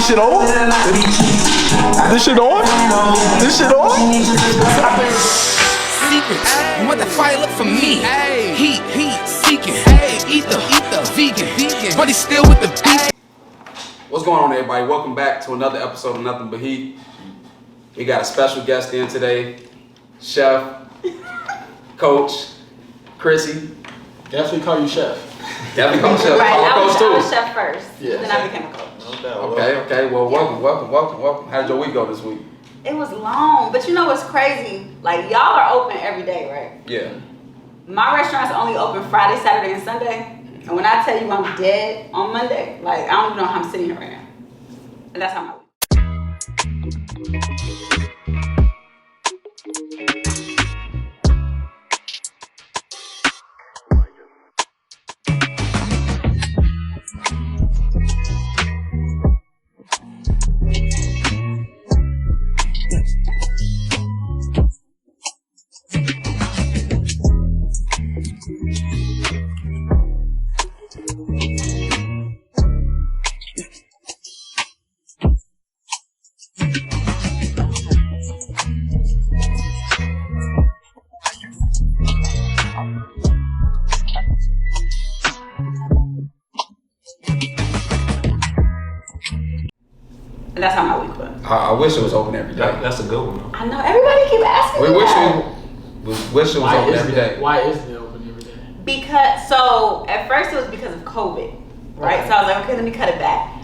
shit on? This shit on? This shit on? Secrets, you want the fire look for me. Heat, seeking. Ether, vegan. But he's still with the beat. What's going on, everybody? Welcome back to another episode of Nothing But Heat. We got a special guest in today, Chef, Coach, Krissy. Definitely call you Chef. Definitely call Chef. Right, Call I was Coach chef first, Yeah. then I became a coach. No doubt. Okay. Well, welcome. How did your week go this week? It was long, but you know what's crazy? Like, y'all are open every day, right? Yeah. My restaurant's only open Friday, Saturday, and Sunday. And when I tell you I'm dead on Monday, like, I don't even know how I'm sitting here right now. And that's how my week. And that's how my week went. I wish it was open every day. That's a good one. I know, everybody keep asking We me wish that. it was open every day. Why isn't it open every day? Because, so at first it was because of COVID, right? So I was like, okay, let me cut it back.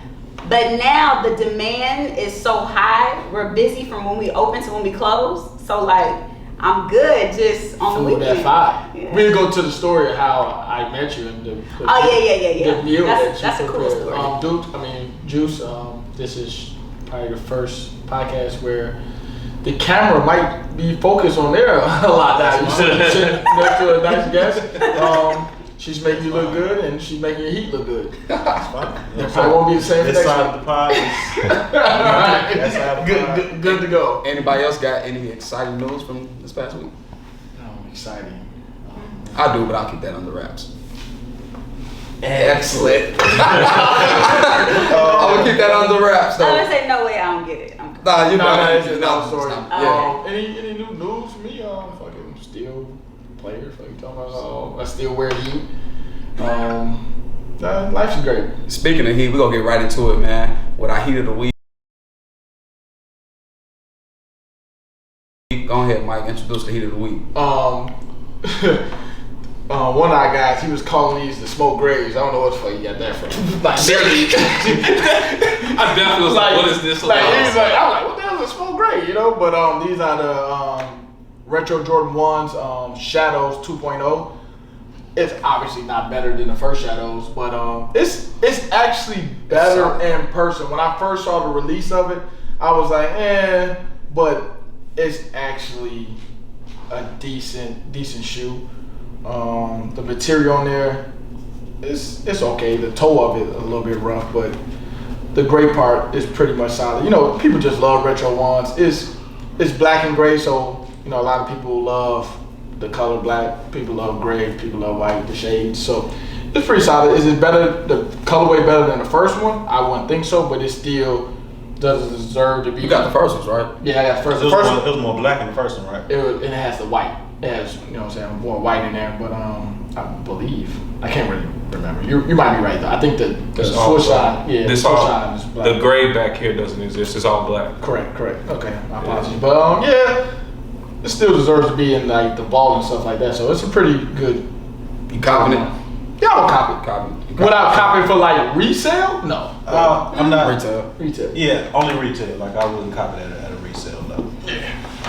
But now the demand is so high, we're busy from when we open to when we close. So like, I'm good just on the Food weekend. at 5. Yeah. We'll go to the story of how I met you and the Yeah. the meal That's that you a cool prepared. story. Juice, this is probably the first podcast where the camera might be focused on there a lot now. You sit next to a nice guest. She's making you look good and she's making your heat look good. That's fine. It probably won't be the same This next side week. of the pie is that side of the pie. Good to go. Anybody else got any exciting news from this past week? Exciting. I do, but I'll keep that under wraps. Excellent. I'm gonna keep that under wraps I though. would say no way I don't get it. Nah, you know, It's just another story. Yeah. Any new news for me? Fucking steel player. Fucking talking about I still wear heat. Life's great. Speaking of heat, we're gonna get right into it, man. With our heat of the week. Go ahead, Mike. Introduce the heat of the week. One of our guys, he was calling these the smoke graves. I don't know what the fuck he got that from. Like, seriously. I definitely was like, what is this about? He's like, I was like, what the hell is a smoke grave? You know, but these are the retro Jordan 1s, Shadows 2.0. It's obviously not better than the first Shadows, but it's actually better in person. When I first saw the release of it, I was like, but it's actually a decent shoe. The material on there it's okay. The toe of it a little bit rough, but the gray part is pretty much solid. You know, people just love retro ones. It's black and gray, so you know a lot of people love the color black. People love gray. People love white. The shades. So it's pretty solid. Is it better? The colorway better than the first one? I wouldn't think so, but it still doesn't deserve to be. You got the first ones, right? Yeah, I got the first. It was more black in the first one, right? And it has the white. It has, you know what I'm saying, more white in there, but I believe, I can't really remember. You might be right though. I think the swoosh side, this swoosh all, side is black. the gray back here doesn't exist. It's all black. Correct. Okay, my apologies. But it still deserves to be in like the vault and stuff like that. So it's a pretty good. You copying it? Yeah, I'll copy. Without copying for like resale? No. I'm not Retail. Yeah, only retail. Like I wouldn't copy that at a resale level.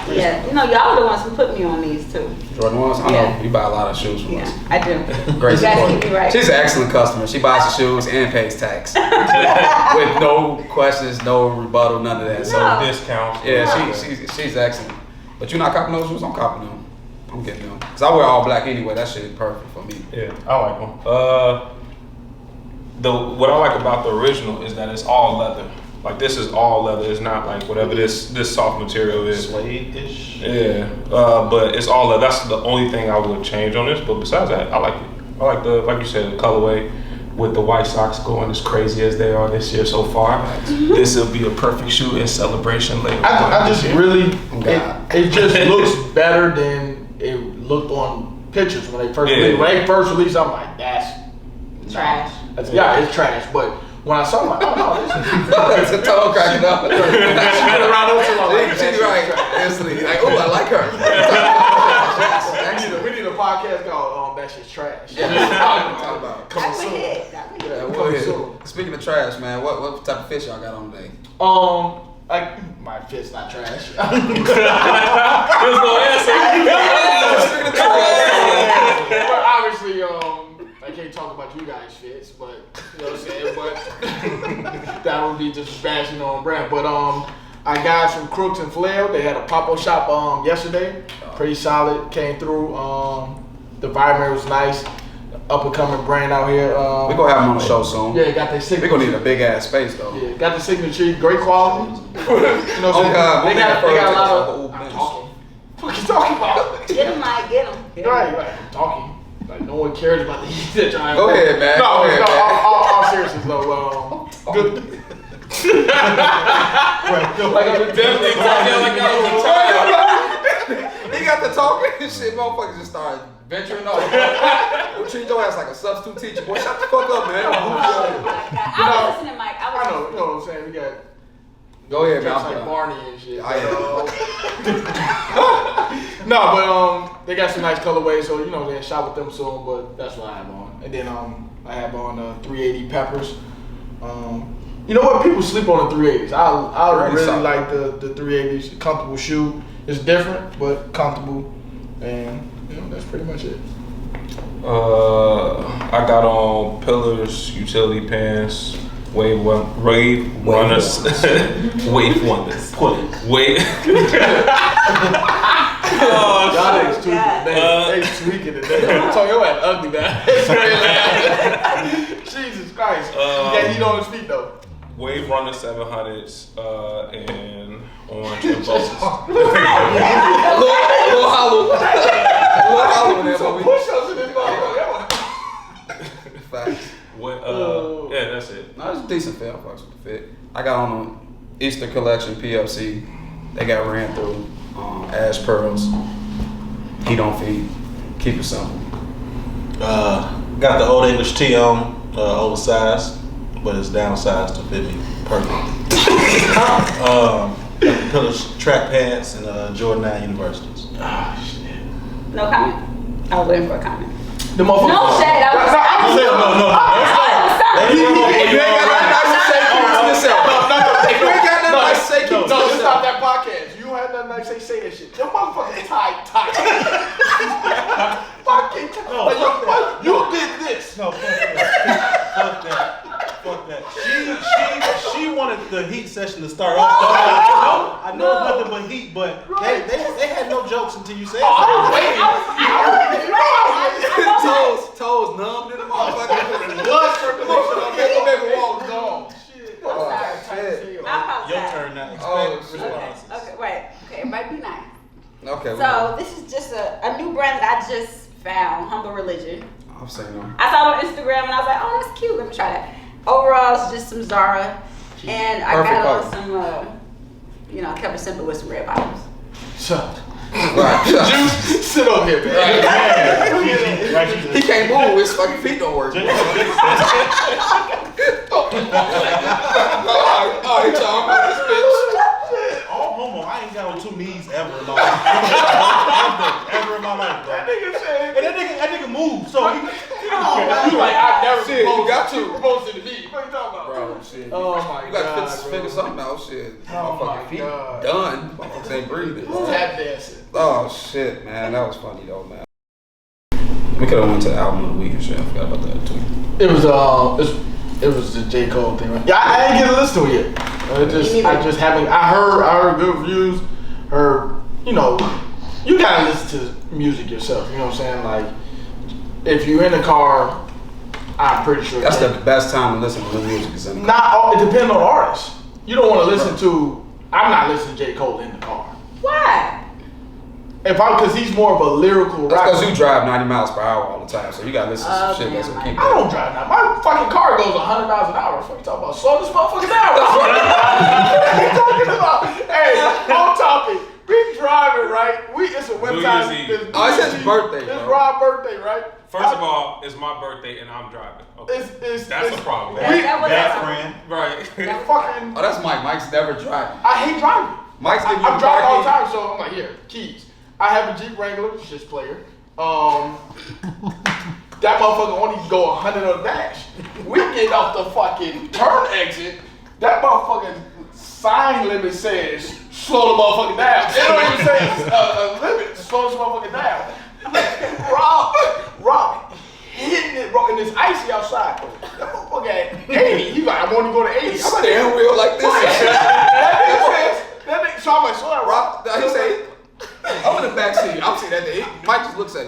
Yeah, you know, y'all are the ones who put me on these too. Jordan 1s? I know. You buy a lot of shoes from us. Yeah, I do. Great You guys support. keep me right. She's an excellent customer. She buys the shoes and pays tax. With no questions, no rebuttal, none of that. No. So Discounts. yeah, she's excellent. But you're not copying those shoes? I'm copying them. I'm getting them. Because I wear all black anyway. That shit is perfect for me. Yeah, I like them. What I like about the original is that it's all leather. Like this is all leather. It's not like whatever this soft material is. Suede-ish. Yeah, but it's all leather. That's the only thing I would change on this. But besides that, I like it. I like the, like you said, the colorway. with the White Sox going as crazy as they are this year so far, this will be a perfect shoot and celebration later. I just really, it just looks better than it looked on pictures when they first released. When they first released, I'm like, that's Trash. Yeah, it's trash. But when I saw it, I'm like, oh no, this is It's a toe cracking up. She's been around those too long. She's right. Instantly, like, oh, I like her. We need a podcast called That Shit's Trash. Talk about. Coming That's my soon. head. That's my head. Yeah, Coming well, soon. speaking of trash, man, what type of fish y'all got on today? Like my fit's not trash. There's no answer. Speaking of trash. But obviously, I can't talk about you guys' fits, but you know what I'm saying. But that would be just bashing on brand. But I got some Crooks and Flail. They had a pop-up shop yesterday. Pretty solid. Came through. The environment was nice. Up and coming brand out here. We gonna have them on the show soon. Yeah, got their signature. We gonna need a big ass space though. Yeah, got the signature. Great quality. You know what I'm saying? Oh God, they got a lot of. I'm I'm talking. What you talking about? Get him, Mike. Get him. Right. I'm talking. Like no one cares about the heat that y'all. Go ahead, man. No, Go ahead, man. all seriousness though. Good. Like I'm definitely talking like I was a child. He got the talking and shit. Motherfuckers just started venturing off. We'll treat your ass like a substitute teacher. Boy, shut the fuck up, man. Oh my God. I was listening, Mike. I know. You know what I'm saying? We got. Go ahead, man. Just like Barney and shit. I am. No, but they got some nice colorways, so you know they shop with them soon. But that's what I have on, and then I have on 380 peppers. You know what? People sleep on the 380s. I really like the 380s. Comfortable shoe. It's different, but comfortable, and you know that's pretty much it. I got on Pillars, utility pants, wave runners, wave wonders. Wave. Y'all niggas tweaking God. today. They tweaking today. I'm talking your ass ugly, man. Jesus Christ. You got heat on his feet though. Wave Runner 700s and orange and bows. Little hollow. Little hollow in there, Some baby. push-ups in this motherfucker. Facts. Yeah, that's it. No, it's a decent fit. I fucks with the fit. I got on the Easter collection PLC. They got ran through. Ash pearls. Heat on feet. Keep it simple. Got the Old English tee on, oversized, but it's downsized to fit me perfect. Got the Pillars track pants and Jordan 9 Universities. Ah, shit. No comment. I was waiting for a comment. The motherfucker. No shade. I was. No. You ain't got nothing nice to say, keep it to yourself. If you ain't got nothing nice to say, keep it to No, this is not yourself. that podcast. You had nothing nice to say that shit. Your motherfucker's tight. Fucking tight. No, Like, fuck that. you did this. No, fuck that. She wanted the heat session to start off. I know it's nothing but heat, but they had no jokes until you said I was something. waiting. Toes numbed in the motherfucker. Blood circulation on that baby wall gone. Shit. I'm sorry. Shit. I apologize. Your turn now. Oh, Expect shit. responses. Okay, right. Okay, everybody be nice. Okay. So this is just a new brand that I just found, Humble Religion. I'm saying no. I saw it on Instagram and I was like, oh, that's cute. Let me try that. Overall, it's just some Zara, and I Perfect got on color. some, I kept it simple with some red bottoms. Shut. Right. Juice, sit over here, man. He can't move. His fucking feet don't work. Oh, he talking about this bitch. All homo, I ain't got on two knees ever in my life. Ever in my life, bro. That nigga said. And that nigga moved, so he You like, I've never Shit, you got to. proposed to me. What you talking about? Bro, shit. Oh my You got god. to figure something out, shit. Oh Motherfucking my feet God. done. Motherfuckers ain't breathing. Tap dancing. Oh shit, man, that was funny though, man. We could have went to the album of the week and shit. I forgot about that too. It was the J. Cole thing. Right? Yeah, I ain't get to listen to it yet. I just haven't. I heard good reviews. You gotta listen to music yourself. You know what I'm saying? Like, if you're in the car, I'm pretty sure That's the best time to listen to the music is in the car. It depends on the artist. You don't want to listen to. I'm not listening to J. Cole in the car. Why? Because he's more of a lyrical That's rapper. because you drive 90 miles per hour all the time, so you gotta listen to some shit that's gonna keep I don't drive now. My fucking car goes 100 miles an hour. What you talking about? Slow this motherfucker down. What you talking about? Hey, on topic. We driving, right? It's a winter time. it's his birthday, It's bro. Rob's birthday, right? First of all, it's my birthday and I'm driving. Okay. That's a problem. That friend. Right. Fucking. Oh, that's Mike. Mike's never driving. I hate driving. Mike's giving you I'm driving all the parking. time, so I'm like, here, keys. I have a Jeep Wrangler, shit player. That motherfucker only go 100 on the dash. We get off the fucking turn exit. That motherfucking sign limit says slow the motherfucker down. It don't even say a limit. Slow this motherfucker down. Rob, hitting it, bro, and it's icy outside. That motherfucker at 80. He's like, I'm only going to 80. I'm like, Steering wheel like this. that nigga, so I'm like, slow down, Rob. He say, I'm in the back seat. I'm sitting at the end. Mike just looks at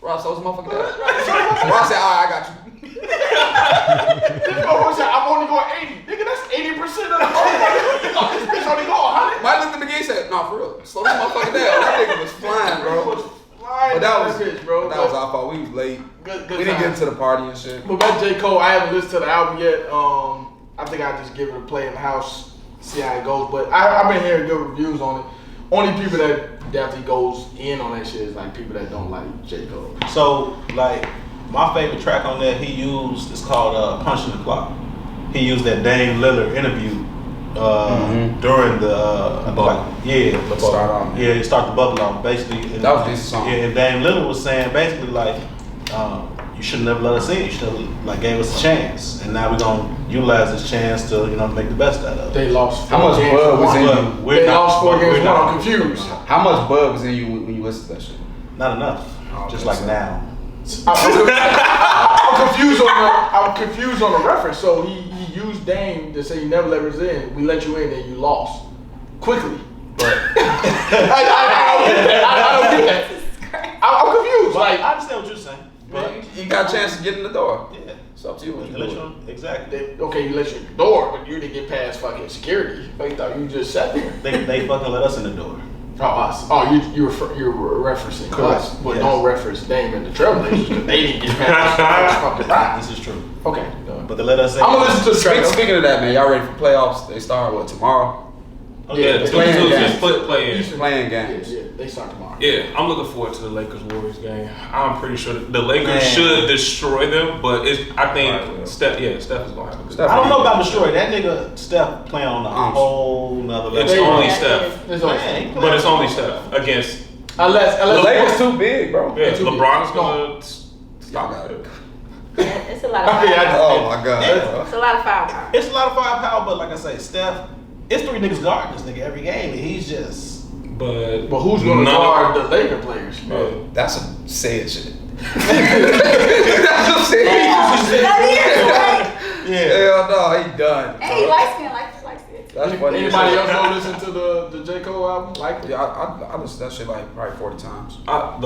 Rob, so this motherfucker down. Rob said, all right, I got you. This motherfucker said, I'm only going 80. Nigga, that's 80% of the motherfucker. This bitch only go 100. Mike looked at me again and said, nah, for real. Slow this motherfucker down. That nigga was flying, bro. But that was bitch, bro. That was our fault. We was late. Good We didn't get into the party and shit. But back to J. Cole, I haven't listened to the album yet. I think I'll just give it a play in the house, see how it goes. But I've been hearing good reviews on it. Only people that definitely goes in on that shit is like people that don't like J. Cole. So, like, my favorite track on that he used is called Punching the Clock. He used that Dame Lillard interview during the he started the bubble off basically. And, that was a decent song. Yeah, and Dame Lillard was saying basically like, you should never let us in. You should have like gave us a chance, and now we're gonna utilize this chance to make the best out of it. They lost. How much bud was in you? They lost 4 games. I'm confused. How much bud was in you when you listened to that shit? Not enough. Just like now. I'm confused on the reference. So he used Dame to say you never let us in. We let you in and you lost quickly. But I don't get that. I'm confused. Like I understand what you're saying. But you got a chance to get in the door. Yeah. It's up to you. Exactly. Okay, you let you in the door, but you didn't get past fucking security. They thought you just sat there. They fucking let us in the door. Oh, us. Oh, you're referencing us, but don't reference Dame and the Trailblazers because they didn't get past fucking rock. This is true. Okay, but they let us in. I'm gonna listen to the track. Speaking of that, man, y'all ready for playoffs? They start tomorrow? Yeah, playing games. Playing games. Yeah, they start tomorrow. Yeah, I'm looking forward to the Lakers-Warriors game. I'm pretty sure the Lakers should destroy them, but I think Steph is gonna have a good game. I don't know about destroy. That nigga Steph playing on a whole nother level. It's only Steph. But it's only Steph against. Unless the Lakers too big, bro. Yeah, LeBron's gonna. Y'all got it. It's a lot of firepower. Oh my god. It's a lot of firepower. It's a lot of firepower, but like I say, Steph, it's 3 niggas guarding this nigga every game, and he's just. But who's gonna guard the Laker players? That's some sad shit. That's some sad shit. Hell no, he done. And he likes me. That's funny. Anybody else go listen to the J. Cole album? Like it? Yeah, I listened to that shit like probably 40 times. My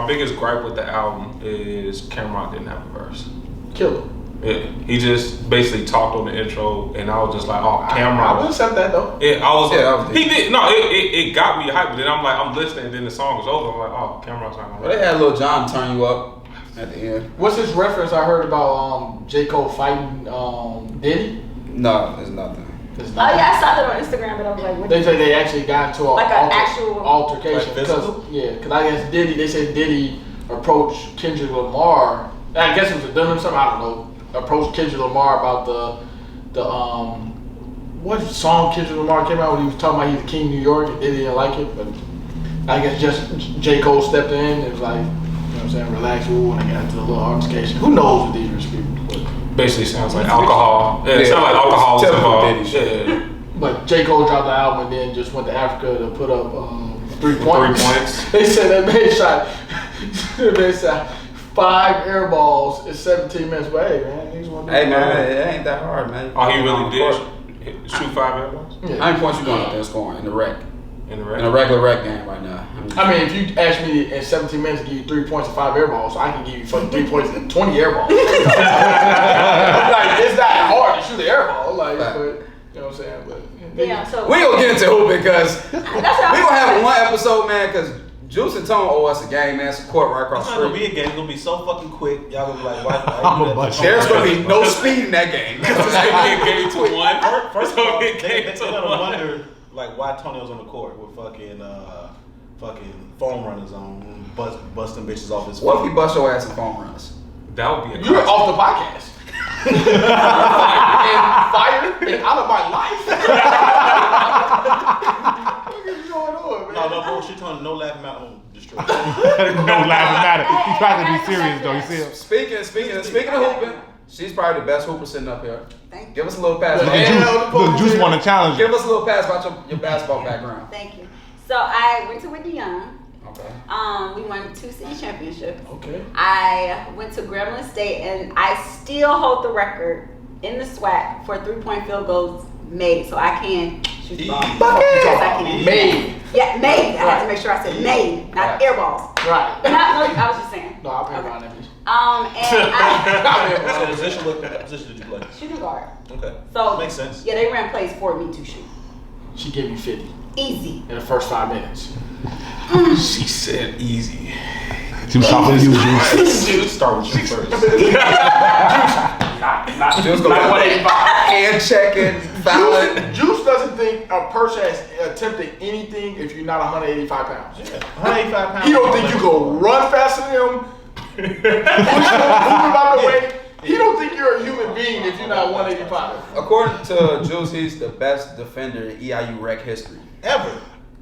biggest gripe with the album is Cameron didn't have a verse. Killer. Yeah, he just basically talked on the intro, and I was just like, "Oh, Cameron." I would accept that though. Yeah, I was. Yeah, he did. No, it got me hyped. But then I'm listening, and then the song was over. I'm like, "Oh, Cameron's not gonna." Well, they had Lil Jon turn you up at the end. What's this reference I heard about J. Cole fighting Diddy? No, there's nothing. Oh yeah, I saw that on Instagram, but I was like, what? They say they actually got into an actual altercation because I guess Diddy. They said Diddy approached Kendrick Lamar. I guess it was a done something. I don't know. Approached Kendrick Lamar about the what song Kendrick Lamar came out when he was talking about he's the king of New York and Diddy didn't like it, but I guess just J. Cole stepped in. It was like, you know what I'm saying, relax, ooh, and I got into a little altercation. Who knows with these rich people? But basically sounds like alcohol. Yeah, it sounds like alcohol is involved. Yeah. But J. Cole dropped the album and then just went to Africa to put up 3 points. They said that man shot 5 air balls in 17 minutes. But hey, man, he's one. Hey, man, it ain't that hard, man. Oh, he really did shoot 5 air balls? Yeah. How many points you going up there scoring in the rec? In a regular rec game right now. I mean, if you ask me in 17 minutes to give you 3 points and 5 air balls, so I can give you fucking 3 points and 20 air balls. Like, it's not hard to shoot an air ball. Like, but, you know what know what I'm saying? But Damn, so We gonna get into hooping because we that's what gonna have one episode, man. Because Juice and Tone owe us a game, man. It's a court right across It's the not gonna street. be a game. It's gonna be so fucking quick. Y'all gonna be like, why I'm you a do that? bunch. There's gonna be no speed in that game. It's gonna be a game to one. First of all, It's they gonna be a game to gotta one. wonder like why Tony was on the court with fucking foam runners on, busting bitches off his What if feet. we bust your ass in phone runs? That would be a you're classic. off the podcast. And fired and out of my life. What is going on, man? No, bullshit, Tony. No laughing mountain destroy. No laughing matter. He tried to be serious though. You see him? Speaking of hooping, she's probably the best hooper sitting up here. Thank you. Give us a little pass. Yeah. The Juice want to challenge you. Give us a little pass about your basketball background. Thank you. So I went to Whitney Young. Okay. We won 2 city championships. Okay. I went to Grambling State, and I still hold the record in the SWAC for 3-point field goals made. So I can shoot the ball. Yes, I can. Made. Yeah, made. I had to make sure I said made, not air balls. Right. No, I was just saying. No, I'll pay around that bitch. And I What position did you play? shooting guard. Okay. So Makes sense. Yeah, they ran plays for me to shoot. She gave you 50 Easy. in the first 5 minutes. She said easy. She was talking to you, Juice. Let's start with you first. Juice gonna Like 185. hand checking, fouling. Juice doesn't think a person has attempted anything if you're not 185 pounds. Yeah. 185 pounds. He don't think you go run faster than him, push him, move him out the way. He don't think you're a human being if you're not 185. According to Juice, he's the best defender in EIU rec history. Ever.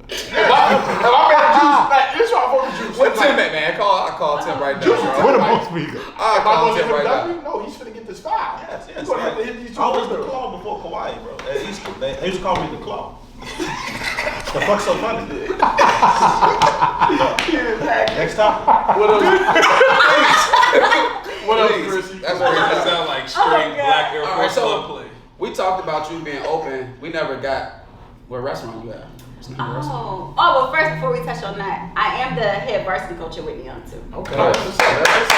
If I met Juice, like, this is why I fuck with Juice. Where Like, Tim at, man? I call Tim right now. Juice, bro. What a most speaker. I'll Am I call gonna Tim get him right W? now. No, he's finna get this foul. Yes. He's gonna have to hit these 2 I was the free throws. claw before Kawhi, bro. At Easter, they used to call me the claw. The fuck's so funny? Next time. What else? What else, Please. Krissy? That's That very sound like straight black Air All right, Force so One play. we talked about you being open. We never got what restaurant you at. What's the name of the restaurant? Well, first, before we touch on that, I am the head varsity coach at Whitney Young, too. Okay. Oh. That's what's up. That's what's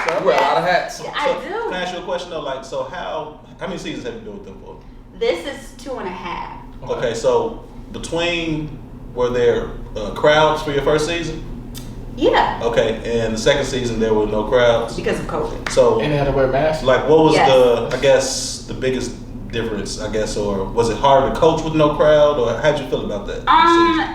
up. You wear a lot of hats. Yeah, I do. Can I ask you a question though? Like, so how many seasons have you been with them for? This is 2.5. Okay, so were there crowds for your first season? Yeah, Okay, and the second season there were no crowds. because of COVID. So, And they had to wear masks. like, what was Yes. the biggest difference, I guess, or was it harder to coach with no crowd, or how'd you feel about that?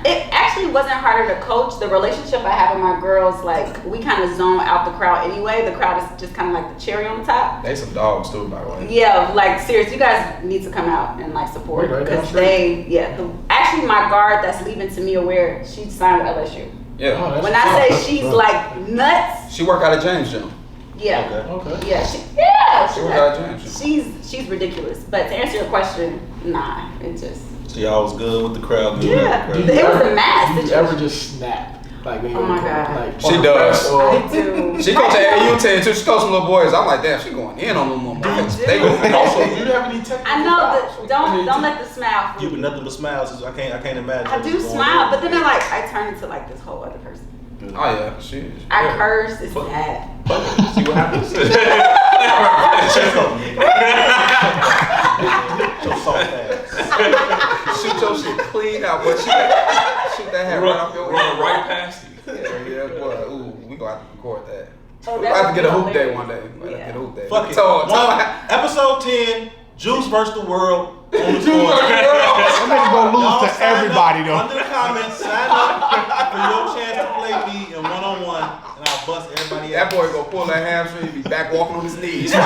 It actually wasn't harder to coach. The relationship I have with my girls, like, we kind of zone out the crowd anyway. The crowd is just kind of like the cherry on the top. They some dogs too, by the way. Yeah, like, seriously, you guys need to come out and, like, support. Right down the Because street. actually, my guard that's leaving to me aware, she signed with LSU. Yeah. Oh, that's When what's I up. say That's she's, what's up. like, nuts, She work out at James Gym. yeah. Okay. Okay. Yeah, she She work out at James Gym. she's ridiculous. But to answer your question, nah, it just So y'all was good with the crowd. Good yeah. with the Do crowd. you It was ever- a mass Do you situation. ever just snap? Like, when Oh my God. Like, She on does. the or- I do. She goes to AAU team too. She coaches some little boys. I'm like, damn, she going in on them little boys. do. They go. And also, do you have any technical I know fouls? that. Don't let the smile fool You but you. nothing but smiles. I can't imagine. I do what's going smile, on. but then I turn into like this whole other person. Oh yeah, she. I curse. It's bad. See what happens. Shut up, nigga. Your soft ass. Shoot your shit clean out, but shoot that hat right off your Run right past you. Yeah, boy. Ooh, we gonna have to record that. Oh, We that gonna have to would get a be hoop day hilarious. one day. We Yeah. have to get a hoop day. Fuck it. Tell Episode 10, Juice versus the world. On the Juice score. versus the world. That nigga gonna lose Y'all to sign everybody up though. Under the comments, sign up for your chance to play me in one-on-one, and I'll bust everybody That else. boy gonna pull that hamstring and be back walking on his knees. They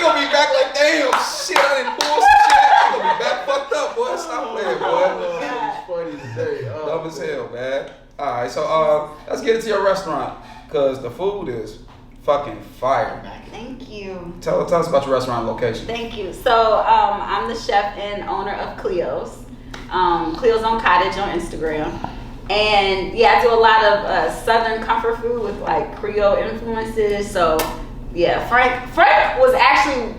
gonna be back like, damn, shit, I didn't pull some shit. They gonna be back fucked up, boy. Stop playing, boy. It's funny today. Dumb as hell, man. Alright, so let's get into your restaurant. Cause the food is fucking fire. Thank you. Tell us about your restaurant location. Thank you. So I'm the chef and owner of Cleos. Cleos on Cottage on Instagram. And yeah, I do a lot of Southern comfort food with like Creole influences. So yeah, Frank was actually,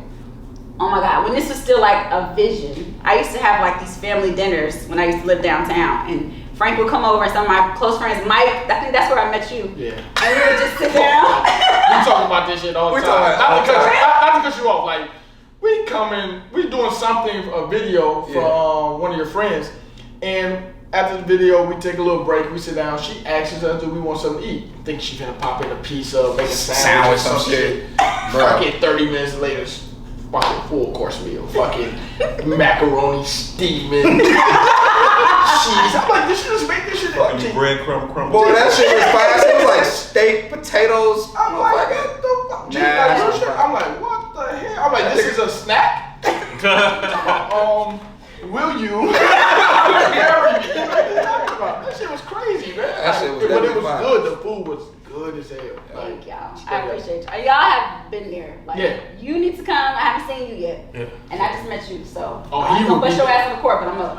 oh my God, when this was still like a vision. I used to have like these family dinners when I used to live downtown, and Frank would come over and some of my close friends, Mike, I think that's where I met you. Yeah. And we would just sit down. We talking about this shit all the We time. talking about it all Not the to cut you off. Like, we we doing something, a video for one of your friends, and after the video, we take a little break, we sit down, she asks us, do we want something to eat? I think she's gonna pop in a pizza, make a sandwich or some shit. Fucking 30 minutes later, fucking full course meal, fucking macaroni steaming, cheese. I'm like, this shit is make this shit Fucking breadcrumb crumble. Boy, that shit was fast. It was like steak, potatoes. I'm like, what the fuck? I'm like, what the hell? I'm like, this is a snack? Will you marry me? That shit was crazy, man. That shit was but it was fine. good. The food was good as hell. Thank y'all. I appreciate y'all. Y'all have been there. Like, you need to come. I haven't seen you yet. Yeah. And I just met you, so I'm gonna bust your ass in the court, but I'm up.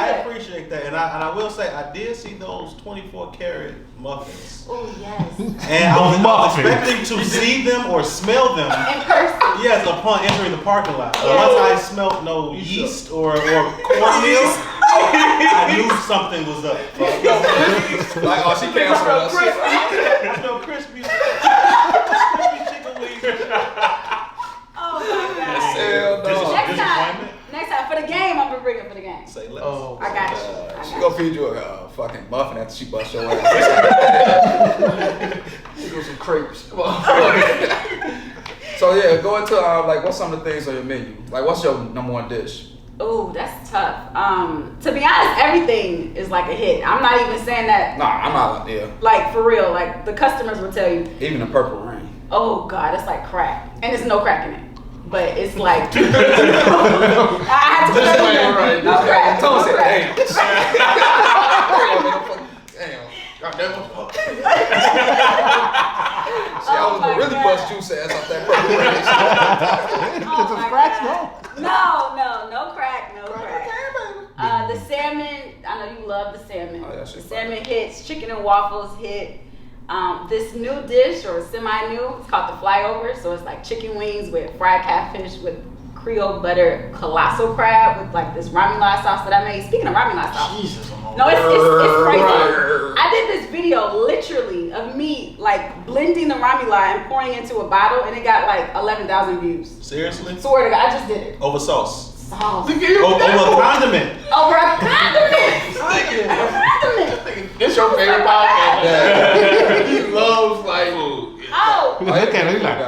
I appreciate that, and I will say I did see those 24-karat muffins. Oh yes. And I was expecting to see them or smell them in person. Yes, upon entering the parking lot. Once I smelled no yeast or cornmeal, I knew something was up. Like, oh, she canceled us. No crispy chicken wings. Oh my god. Next time for the game, I'm gonna bring it for the game. Say less. I got you. She gonna feed you a fucking muffin after she bust your ass. She goes some crepes. Come on. So yeah, go into like what's some of the things on your menu? Like what's your number one dish? Oh, that's tough. To be honest, everything is like a hit. I'm not even saying that. Nah, I'm not. Yeah. Like for real, like the customers will tell you. Even the Purple Rain. Oh God, it's like crack, and there's no crack in it. But it's like I had to put that in there. Right. No crack. Tone No said, crack. Damn. I was gonna really bust juice ass off that Purple Rain. It's a scratch, no? No crack, no crack. The salmon, I know you love the salmon. Oh, The salmon hits, chicken and waffles hit. This new dish, or semi-new, it's called the flyover. So it's like chicken wings with fried catfish with Creole butter colossal crab with like this ramula sauce that I made. Speaking of ramula sauce. Jesus. No, it's crazy. I did this video literally of me like blending the ramula and pouring it into a bottle, and it got like 11,000 views. Seriously? Swear to God, I just did it. Over sauce. Sauce. Over a condiment. Over a condiment. This your favorite podcast. He loves like food. Oh. Look at him, he's like,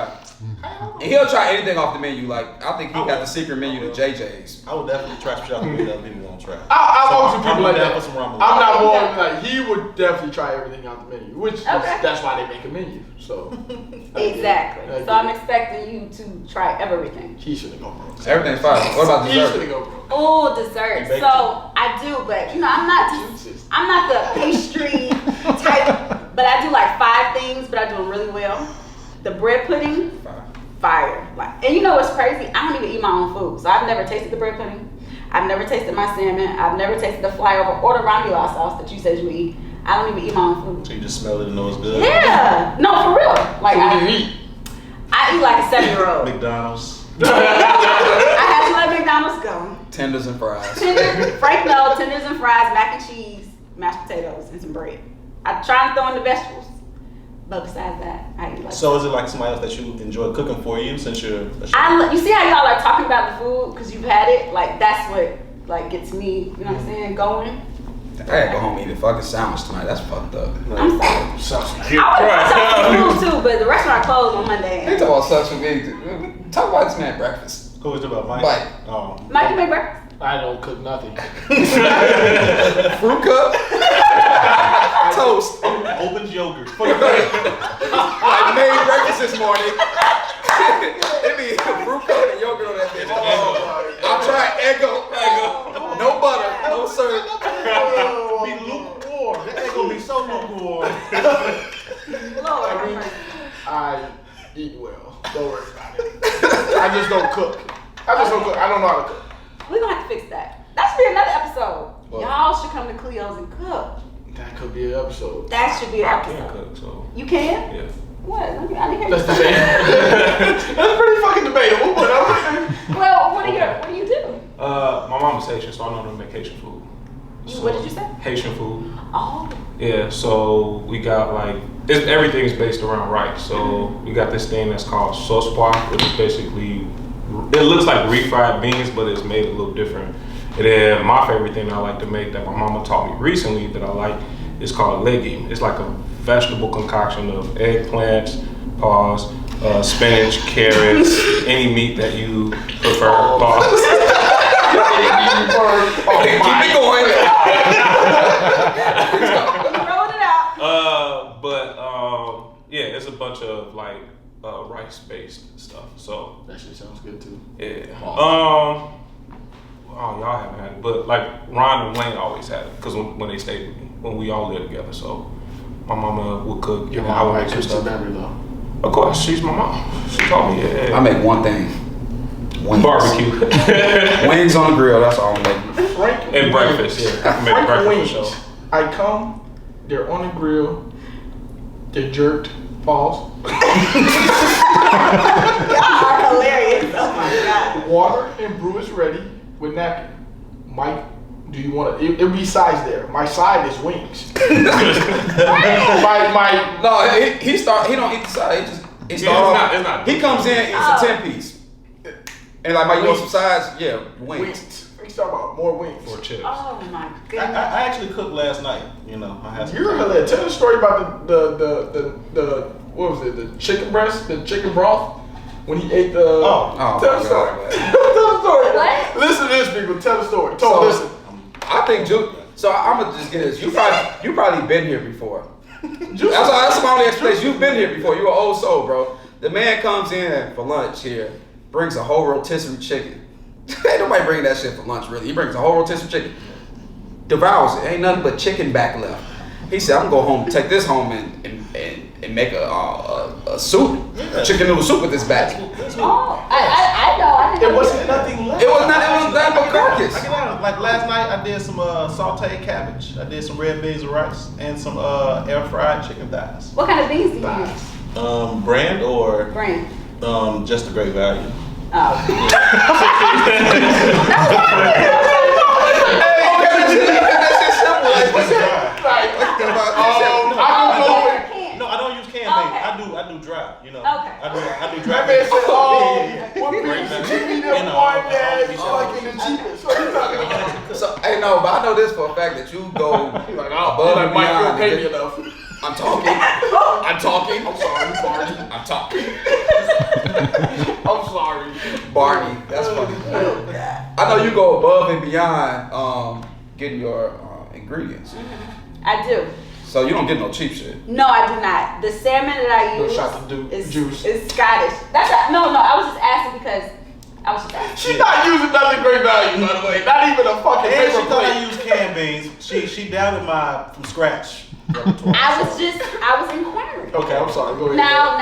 And he'll try anything off the menu. Like I think he got the secret menu to JJ's. I would definitely try some shit that other people won't try. I've always seen people like that. For some ramen. I'm not more like he would definitely try everything out the menu, which that's why they make a menu. So exactly. So I'm expecting you to try everything. He shouldn't go broke. Everything's fine. What about He dessert? shouldn't go broke. Oh, dessert. So I do, but you know, I'm not the pastry type, but I do like 5 things, but I do them really well. The bread pudding, fire. Like, and you know what's crazy? I don't even eat my own food, so I've never tasted the bread pudding. I've never tasted my salmon. I've never tasted the flyover or the ramula sauce that you said you eat. I don't even eat my own food. So you just smell it and know it's good? Yeah. No, for real. Like So what do you eat? I eat like a 7-year-old. McDonald's. I had to let McDonald's go. Tenders and fries. Tenders and fries, mac and cheese, mashed potatoes, and some bread. I try to throw in the vegetables, but besides that, I eat like. So is it like somebody else that you enjoy cooking for you since you're a chef? You see how y'all are talking about the food because you've had it? Like that's what like gets me, you know what I'm saying, going. I gotta go home and eat a fucking sandwich tonight. That's fucked up. I'm sorry. Sounds I would have talked about food too, but the restaurant closed on Monday. They talk about social media. Talk about this man breakfast. Who was about Mike? Mike. Oh. Mike, you make breakfast? I don't cook nothing. Fruit cup. Toast. Opened yogurt. I made breakfast this morning. It be fruit cup and yogurt on that bitch. I tried Eggo. No butter. No syrup. Be lukewarm. That ain't gonna be so lukewarm. Lord, I eat well. Don't worry about it. I just don't cook. I don't know how to cook. we're gonna have to fix that. That should be another episode. Y'all should come to Cleos and cook. That could be an episode. That should be an I episode. can cook, so You can? yeah. What? I didn't hear That's you. That's pretty fucking debatable, but Well, what do you do? My mama's Haitian, so I know them make Haitian food. So, What did you say? Haitian food. Oh. Yeah, so we got like everything is based around rice. So we got this thing that's called sauce pois, which is basically, it looks like refried beans, but it's made a little different. And then my favorite thing I like to make that my mama taught me recently that I like is called legume. It's like a vegetable concoction of eggplants, spinach, carrots, any meat that you prefer. Keep it going. Roll it out. Yeah, it's a bunch of like rice-based stuff. So That shit sounds good too. yeah. Oh, y'all haven't had it, but like Ron and Wayne always had it because when they stayed with me, when we all lived together. So my mama would cook. Your and I mom would like make some Krissy stuff. Harper though. Of course, she's my mom. She taught me. Yeah. I make one thing. Wings. Barbecue. Wings on the grill. That's all I'm making. Frank And breakfast. Yeah, I can make Frank breakfast wings. for sure. I come, they're on the grill, they're jerked, pause. Y'all are hilarious. Oh my god. Water and brew is ready with napkin. Mike, do you want to? It'll be sides there. My side is wings. my No, he don't eat the side. He It's start off. not. He comes in, eats a 10-piece, and like, you want some sides? Yeah, wings. wings. We talking about more wings. Or chips. Oh my I goodness. actually cooked last night. You know, I had some You're time. hilarious. Tell the story about the what was it? The chicken breast, the chicken broth. When he ate the. Oh. Tell the story. Tell the story. What? Listen to this, people. Tell the story. So- Listen. I think So I'm gonna just get this. You probably been here before. That's my only explanation. You've been here before. You're an old soul, bro. The man comes in for lunch here, brings a whole rotisserie chicken. Ain't nobody bringing that shit for lunch, really. He brings a whole rotisserie chicken, devours it. Ain't nothing but chicken back left. He said, "I'm gonna go home, take this home, and make a soup, chicken noodle soup with this back." Oh, I know. I didn't It know wasn't nothing left. It was nothing but carcass. I get out. Like last night, I did some sauteed cabbage. I did some red beans and rice, and some air fried chicken thighs. What kind of beans do you use? Brand or Brand. just a great value. Oh. No, I don't use canned Okay. beans. I do dry. You know. Okay. I do That dry. man said, Yeah. what beans you give me them one that is like in the cheapest. What you talking about? So, hey, no, but I know this for a fact that you go He's like, above and Mike, you beyond. don't pay me enough. I'm talking. I'm talking. I'm sorry, Barney. I'm talking. I'm sorry. Barney, that's funny. I know you go above and beyond getting your ingredients. I do. So you don't get no cheap shit. No, I do not. The salmon that I No use shot to do juice. is Scottish. No. I was just asking because I was just asking. She's not using nothing great value, by the way. Not even a fucking And she paper thought I plate. used canned beans. She doubted my from scratch. I was inquiring. Okay, I'm sorry. Go ahead. Now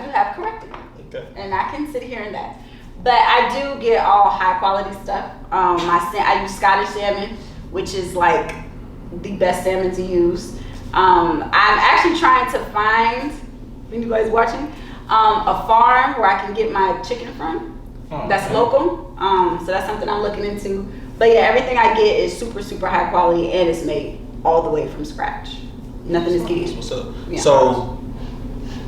you have corrected me, Okay. and I can sit here and that. But I do get all high quality stuff. I use Scottish salmon, which is like the best salmon to use. I'm actually trying to find, anybody's watching, a farm where I can get my chicken from. That's local. So that's something I'm looking into. But yeah, everything I get is super, super high quality, and it's made all the way from scratch. Nothing is gauged. What's up? Yeah. So,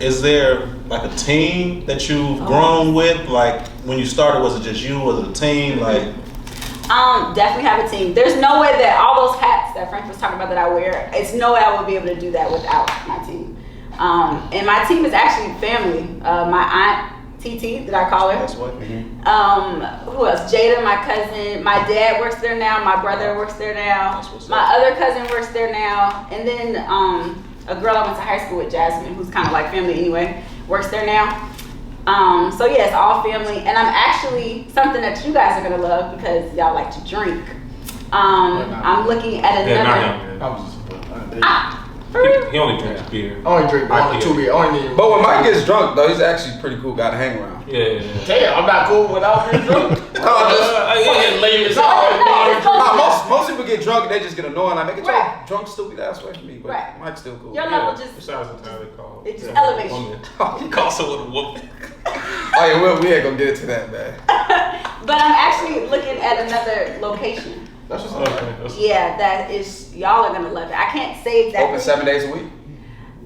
is there like a team that you've grown with? Like when you started, was it just you? Was it a team? Like, Definitely have a team. There's no way that all those hats that Frank was talking about that I wear, it's no way I would be able to do that without my team. And my team is actually family. My aunt TT, that I call her. that's what. Who else? Jada, my cousin. My dad works there now. My brother works there now. That's what's My up. other cousin works there now. And then a girl I went to high school with, Jasmine, who's kind of like family anyway, works there now. So yeah, it's all family. And I'm actually, something that you guys are gonna love because y'all like to drink. I'm looking at Yeah, not another. him. I was just. For real? He only drinks beer. I only drink one or two beer. I only need. But when Mike gets drunk, though, he's actually pretty cool guy to hang around. Yeah. Damn, I'm not cool without being drunk. Fucking lame as hell. Most people get drunk and they just get annoying. Like, make it Right. drunk, stupid ass way from me. But Right. Mike's still cool. Your level just, Besides entirely called. it just elevates you. Woman. He calls someone a woman. Oh yeah, we ain't gonna get into that, man. But I'm actually looking at another location. That's what's Okay. up. That's- Yeah, that is, y'all are gonna love it. I can't say exactly. Open 7 days a week.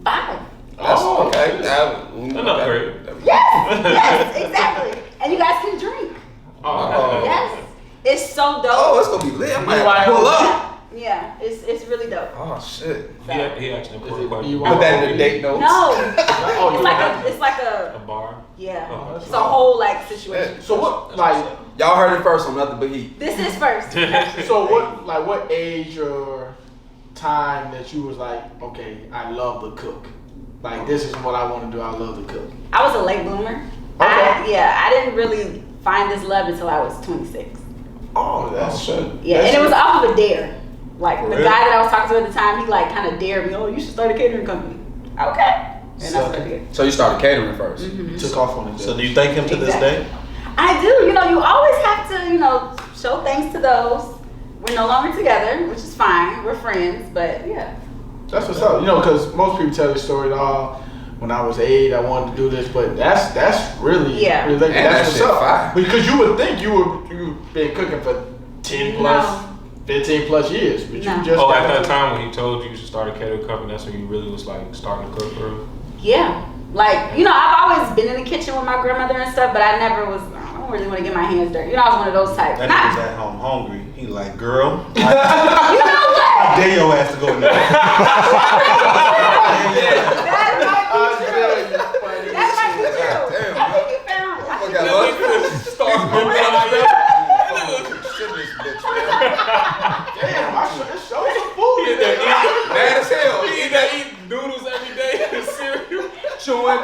5. That's okay. An upgrade. Yes, exactly. And you guys can drink. Oh. Yes. It's so dope. Oh, it's gonna be lit. I might have to pull up. Yeah, it's really dope. Oh shit. He actually important question. BYOB? Put that in the date notes. No. Oh, It's like a A bar. yeah. Oh, It's a whole like situation. So what, like, Y'all heard it first on Nothing But Heat. This is first. so what age or time that you was like, okay, I love to cook. Like, this is what I want to do. I love to cook. I was a late bloomer. Okay. I didn't really find this love until I was 26. Oh, that's good. Yeah, and it was off of a dare. Like the Really? guy that I was talking to at the time, he like kind of dared me. Oh, you should start a catering company. Okay, and that's what I did. So you started catering first. Took off on it. So do you thank him to this Exactly. day? I do. You know, you always have to, show thanks to those. We're no longer together, which is fine. We're friends, but yeah. That's what's up. Because most people tell the story, when I was 8, I wanted to do this, but that's really, Yeah. really Man, that that's what's shit up. fire. Because you would think you've been cooking for 10 plus, No. 15 plus years, but No. you just Oh, at got that time when he told you to start a catering company, that's when you really was like starting to cook for him? Yeah. Like, I've always been in the kitchen with my grandmother and stuff, but I never was, I don't really want to get my hands dirty. I was one of those types. That Not- nigga's at home hungry. He like, girl, you know what? I dare your ass to go in there. That might be true. That might be true. Damn, I think you found it. I think got you lucky. damn, it shows some food. Mad as hell. He eat noodles every day and cereal. Chewing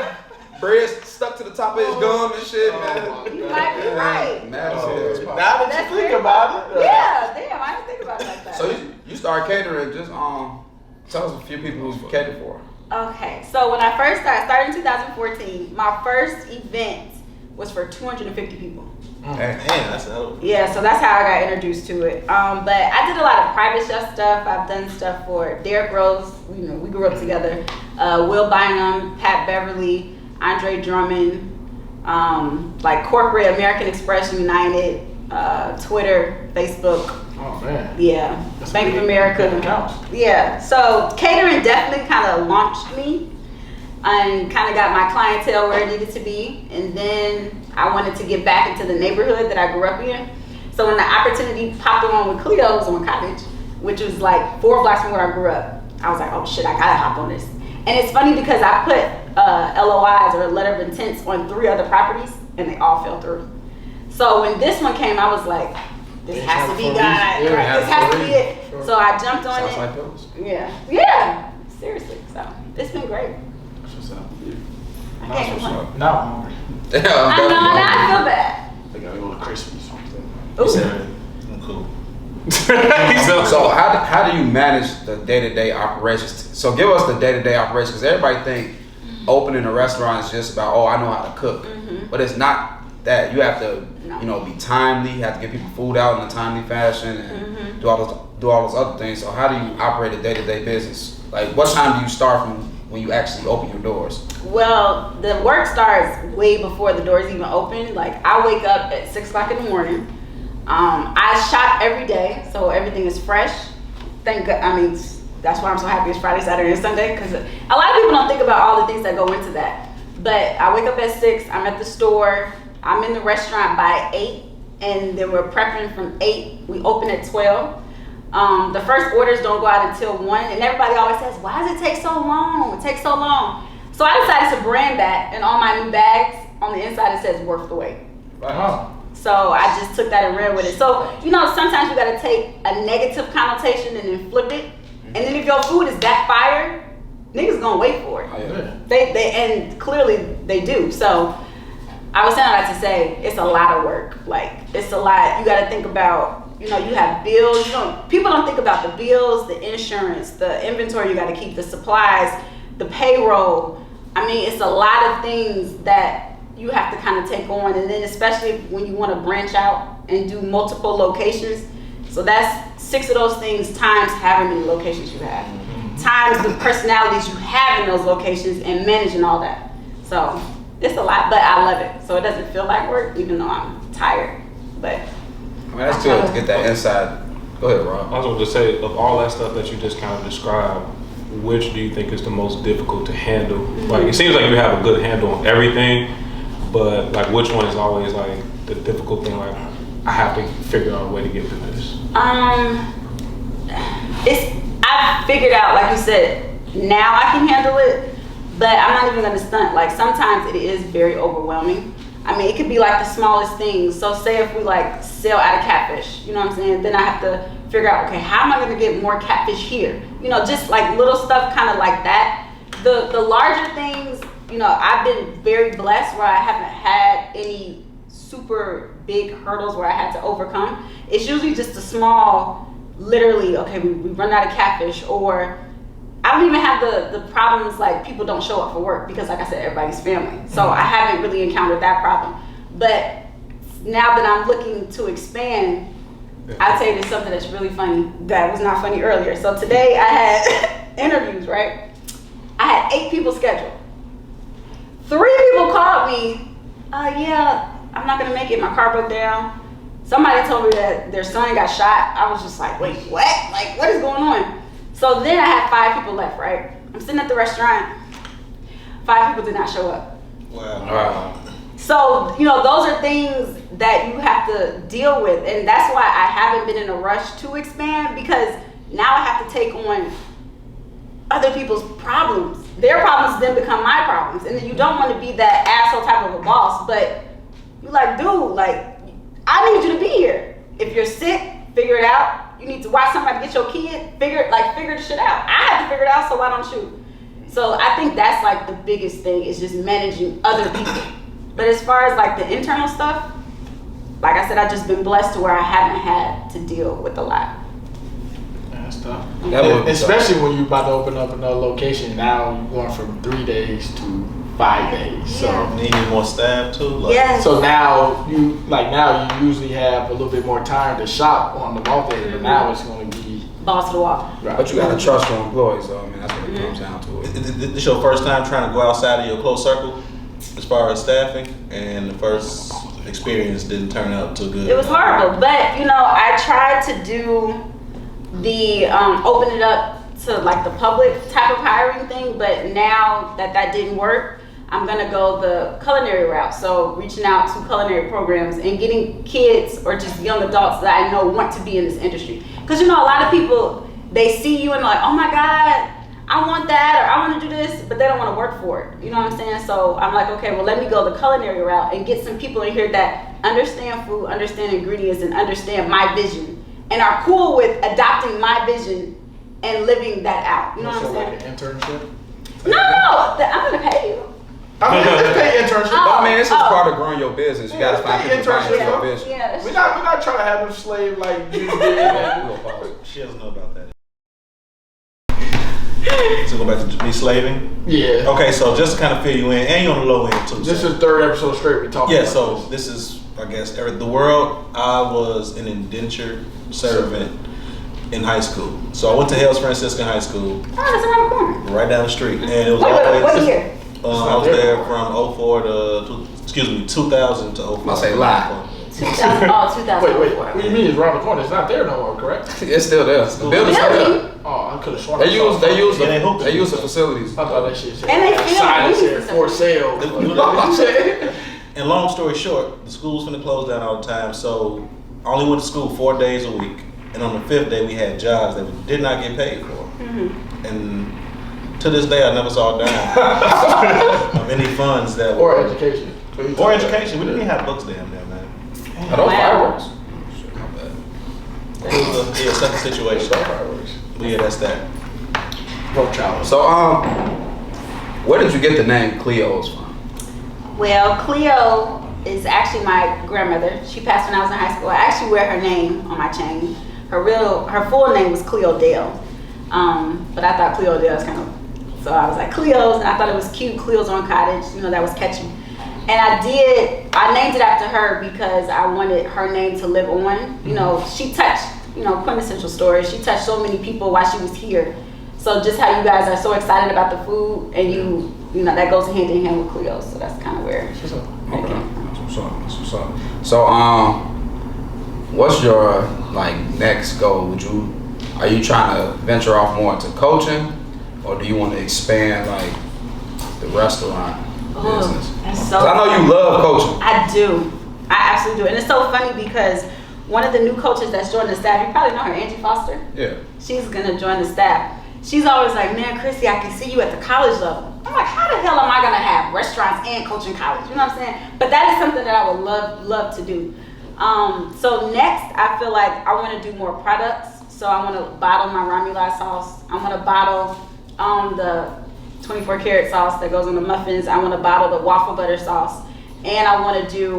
bread stuck to the top of his gum and shit, man. You might be right. Mad as hell. Now that That's you think very about it. Yeah, damn, I didn't think about it like that. So you started catering. Just tell us a few people who you catered for. Okay, so when I first started in 2014, my first event was for 250 people. Hey. Man, that's a hell of a... Yeah, so that's how I got introduced to it. But I did a lot of private chef stuff. I've done stuff for Derrick Rose. We grew up together. Will Bynum, Pat Beverly, Andre Drummond, like corporate American Express United, Twitter, Facebook. Oh man. Yeah, Bank of America. Counts. Yeah, so catering definitely kind of launched me and kind of got my clientele where it needed to be. And then I wanted to get back into the neighborhood that I grew up in. So when the opportunity popped on with Cleos on Cottage, which was like 4 blocks from where I grew up, I was like, oh shit, I gotta hop on this. And it's funny because I put LOIs or letter of intents on 3 other properties and they all fell through. So when this one came, I was like, this has to be God. Yeah, Right? This has to be it. Sure. So I jumped on Southside it. Pills. Yeah, seriously. So it's been great. That's what's up. I can't complain. Now I'm hungry. I know, now I feel bad. I gotta go to Christmas or something. Ooh. I'm cool. So how do you manage the day-to-day operations? So give us the day-to-day operations, because everybody think opening a restaurant is just about, oh, I know how to cook, but it's not that. You have to, be timely. You have to get people food out in a timely fashion and do all those other things. So how do you operate a day-to-day business? Like, what time do you start from when you actually open your doors? Well, the work starts way before the doors even open. Like I wake up at 6 o'clock in the morning. I shop every day, so everything is fresh. Thank God. I mean, that's why I'm so happy it's Friday, Saturday, and Sunday, because a lot of people don't think about all the things that go into that. But I wake up at 6. I'm at the store. I'm in the restaurant by 8, and then we're prepping from 8. We open at 12. The first orders don't go out until 1, and everybody always says, why does it take so long? It takes so long. So I decided to brand that, and on my new bags, on the inside it says worth the wait. Wow. So I just took that and ran with it. So, sometimes you gotta take a negative connotation and then flip it. And then if your food is that fire, niggas gonna wait for it. Yeah. They and clearly they do. So I was saying that to say it's a lot of work. Like it's a lot. You gotta think about, you have bills. People don't think about the bills, the insurance, the inventory you gotta keep, the supplies, the payroll. I mean, it's a lot of things that you have to kind of take on, and then especially when you want to branch out and do multiple locations. So that's 6 of those things times however many locations you have, times the personalities you have in those locations and managing all that. So it's a lot, but I love it. So it doesn't feel like work, even though I'm tired. But I mean, that's good to get that inside. Go ahead, Rob. I was going to say, of all that stuff that you just kind of described, which do you think is the most difficult to handle? Like, it seems like you have a good handle on everything, but like, which one is always like the difficult thing? Like, I have to figure out a way to get through this. I've figured out, like you said, now I can handle it, but I'm not even gonna stunt. Like, sometimes it is very overwhelming. I mean, it could be like the smallest things. So say if we like sell out of catfish, you know what I'm saying? Then I have to figure out, okay, how am I gonna get more catfish here? You know, just like little stuff kind of like that. The larger things, you know, I've been very blessed where I haven't had any super big hurdles where I had to overcome. It's usually just a small, literally, okay, we run out of catfish, or I don't even have the problems like people don't show up for work because, like I said, everybody's family. So I haven't really encountered that problem. But now that I'm looking to expand, I'll tell you there's something that's really funny that was not funny earlier. So today I had interviews, right? I had 8 people scheduled. 3 people called me, yeah, I'm not gonna make it, my car broke down. Somebody told me that their son got shot. I was just like, wait, what? Like, what is going on? So then I had 5 people left, right? I'm sitting at the restaurant. 5 people did not show up. Wow. So, you know, those are things that you have to deal with. And that's why I haven't been in a rush to expand, because now I have to take on other people's problems. Their problems then become my problems. And then you don't want to be that asshole type of a boss, but you're like, dude, like, I need you to be here. If you're sick, figure it out. You need to watch somebody get your kid, figure the shit out. I have to figure it out, so why don't you? So I think that's like the biggest thing, is just managing other people. But as far as like the internal stuff, like I said, I've just been blessed to where I haven't had to deal with a lot. That's tough. Especially when you're about to open up another location. Now you're going from 3 days to 5 days. So Needing more staff too. Like, Yes. So now you usually have a little bit more time to shop on the market, but now it's going to be Balls to the wall. right. But you gotta trust your employees, though. I mean, that's what it comes down to. This your first time trying to go outside of your close circle as far as staffing, and the first experience didn't turn out too good. It was horrible, but you know, I tried to do the open it up to like the public type of hiring thing, but now that didn't work, I'm gonna go the culinary route. So reaching out to culinary programs and getting kids or just young adults that I know want to be in this industry. Because you know, a lot of people, they see you and they're like, oh my God, I want that, or I want to do this, but they don't want to work for it. You know what I'm saying? So I'm like, okay, well, let me go the culinary route and get some people in here that understand food, understand ingredients, and understand my vision, and are cool with adopting my vision and living that out. You know what I'm saying? Like an internship? No, I'm gonna pay you. I mean, it's pay internship. Oh. I mean, it's just part of growing your business. You gotta find pay people to internship, your bro. business. Yeah, that's We're not trying to have them slave like you did. She doesn't know about that. So go back to be slaving. Yeah. Okay, so just to kind of fill you in, and you're on the low end too. This so. is the 3rd episode straight we're talking Yeah, about. so this is, I guess, the world. I was an indentured servant in high school. So I went to Hales Franciscan High School, Oh, that's around the corner. right down the street, and it was What always. year? I was there from 04 to 2000 to 04. I'll say lie. 2000. Oh, 2000. Wait. What do you mean it's around the corner? It's not there no more, correct? It's still there. The building's still there. Oh, I could have sworn. They use Yeah, they the facilities. I thought that shit said. And they film sign movies said and stuff. for sale. You know what I'm saying? And long story short, the school's finna close down all the time, so I only went to school 4 days a week. And on the 5th day, we had jobs that we did not get paid for. And to this day, I never saw a dime of any funds that Or were. education. Or education. We didn't even have books damn there, man. Are those Wow. fireworks? It was a such a situation. But yeah, that's that. Rothschild. So, where did you get the name Cleos from? Well, Cleo is actually my grandmother. She passed when I was in high school. I actually wear her name on my chain. Her full name was Cleo Dale. But I thought Cleo Dale was kind of, so I was like Cleos, and I thought it was cute. Cleos on Cottage, you know, that was catchy. And I named it after her because I wanted her name to live on. You know, she touched, you know, quintessential stories. She touched so many people while she was here. So just how you guys are so excited about the food, and you know, that goes hand in hand with Cleo. So that's kind of where it came from. That's what's up. So, what's your like next goal? Are you trying to venture off more into coaching, or do you want to expand like the restaurant business? That's so. 'Cause I know you love coaching. I do. I absolutely do. And it's so funny because one of the new coaches that's joined the staff, you probably know her, Angie Foster. Yeah. She's gonna join the staff. She's always like, man, Krissy, I can see you at the college level. I'm like, how the hell am I gonna have restaurants and coaching college? You know what I'm saying? But that is something that I would love to do. So next, I feel like I want to do more products. So I want to bottle my Ramula sauce. I want to bottle the 24 karat sauce that goes on the muffins. I want to bottle the waffle butter sauce. And I want to do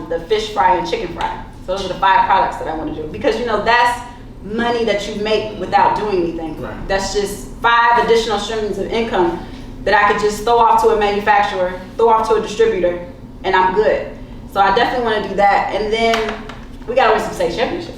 the fish fry and chicken fry. So those are the 5 products that I want to do. Because, you know, that's money that you make without doing anything. Right. That's just 5 additional streams of income that I could just throw off to a manufacturer, throw off to a distributor, and I'm good. So I definitely want to do that. And then we got to win some state championships.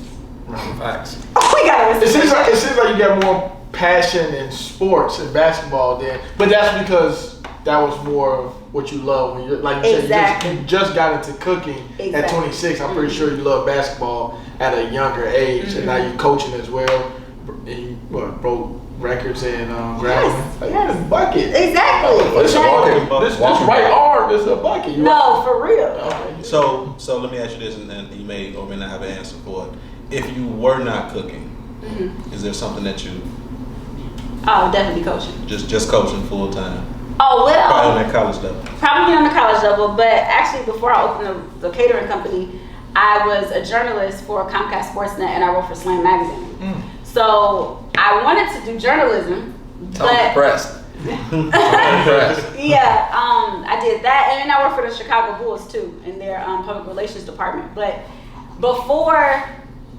Facts. We got to win some state championships. It seems like you got more passion in sports and basketball than, but that's because that was more of what you love when you're, like you said, you just got into cooking at 26. I'm pretty sure you love basketball at a younger age, and now you're coaching as well. And you broke records and Yes. like, bucket. Exactly. This right arm is a bucket. No, for real. Okay. So let me ask you this, and then you may or may not have an answer for it. If you were not cooking, is there something that you Oh, definitely coaching. just coaching full time? Oh, well. Probably on that college level. Probably on the college level, but actually before I opened the catering company, I was a journalist for Comcast Sportsnet and I wrote for Slam Magazine. So I wanted to do journalism, but I'm impressed. yeah, I did that, and then I worked for the Chicago Bulls too in their public relations department. But before,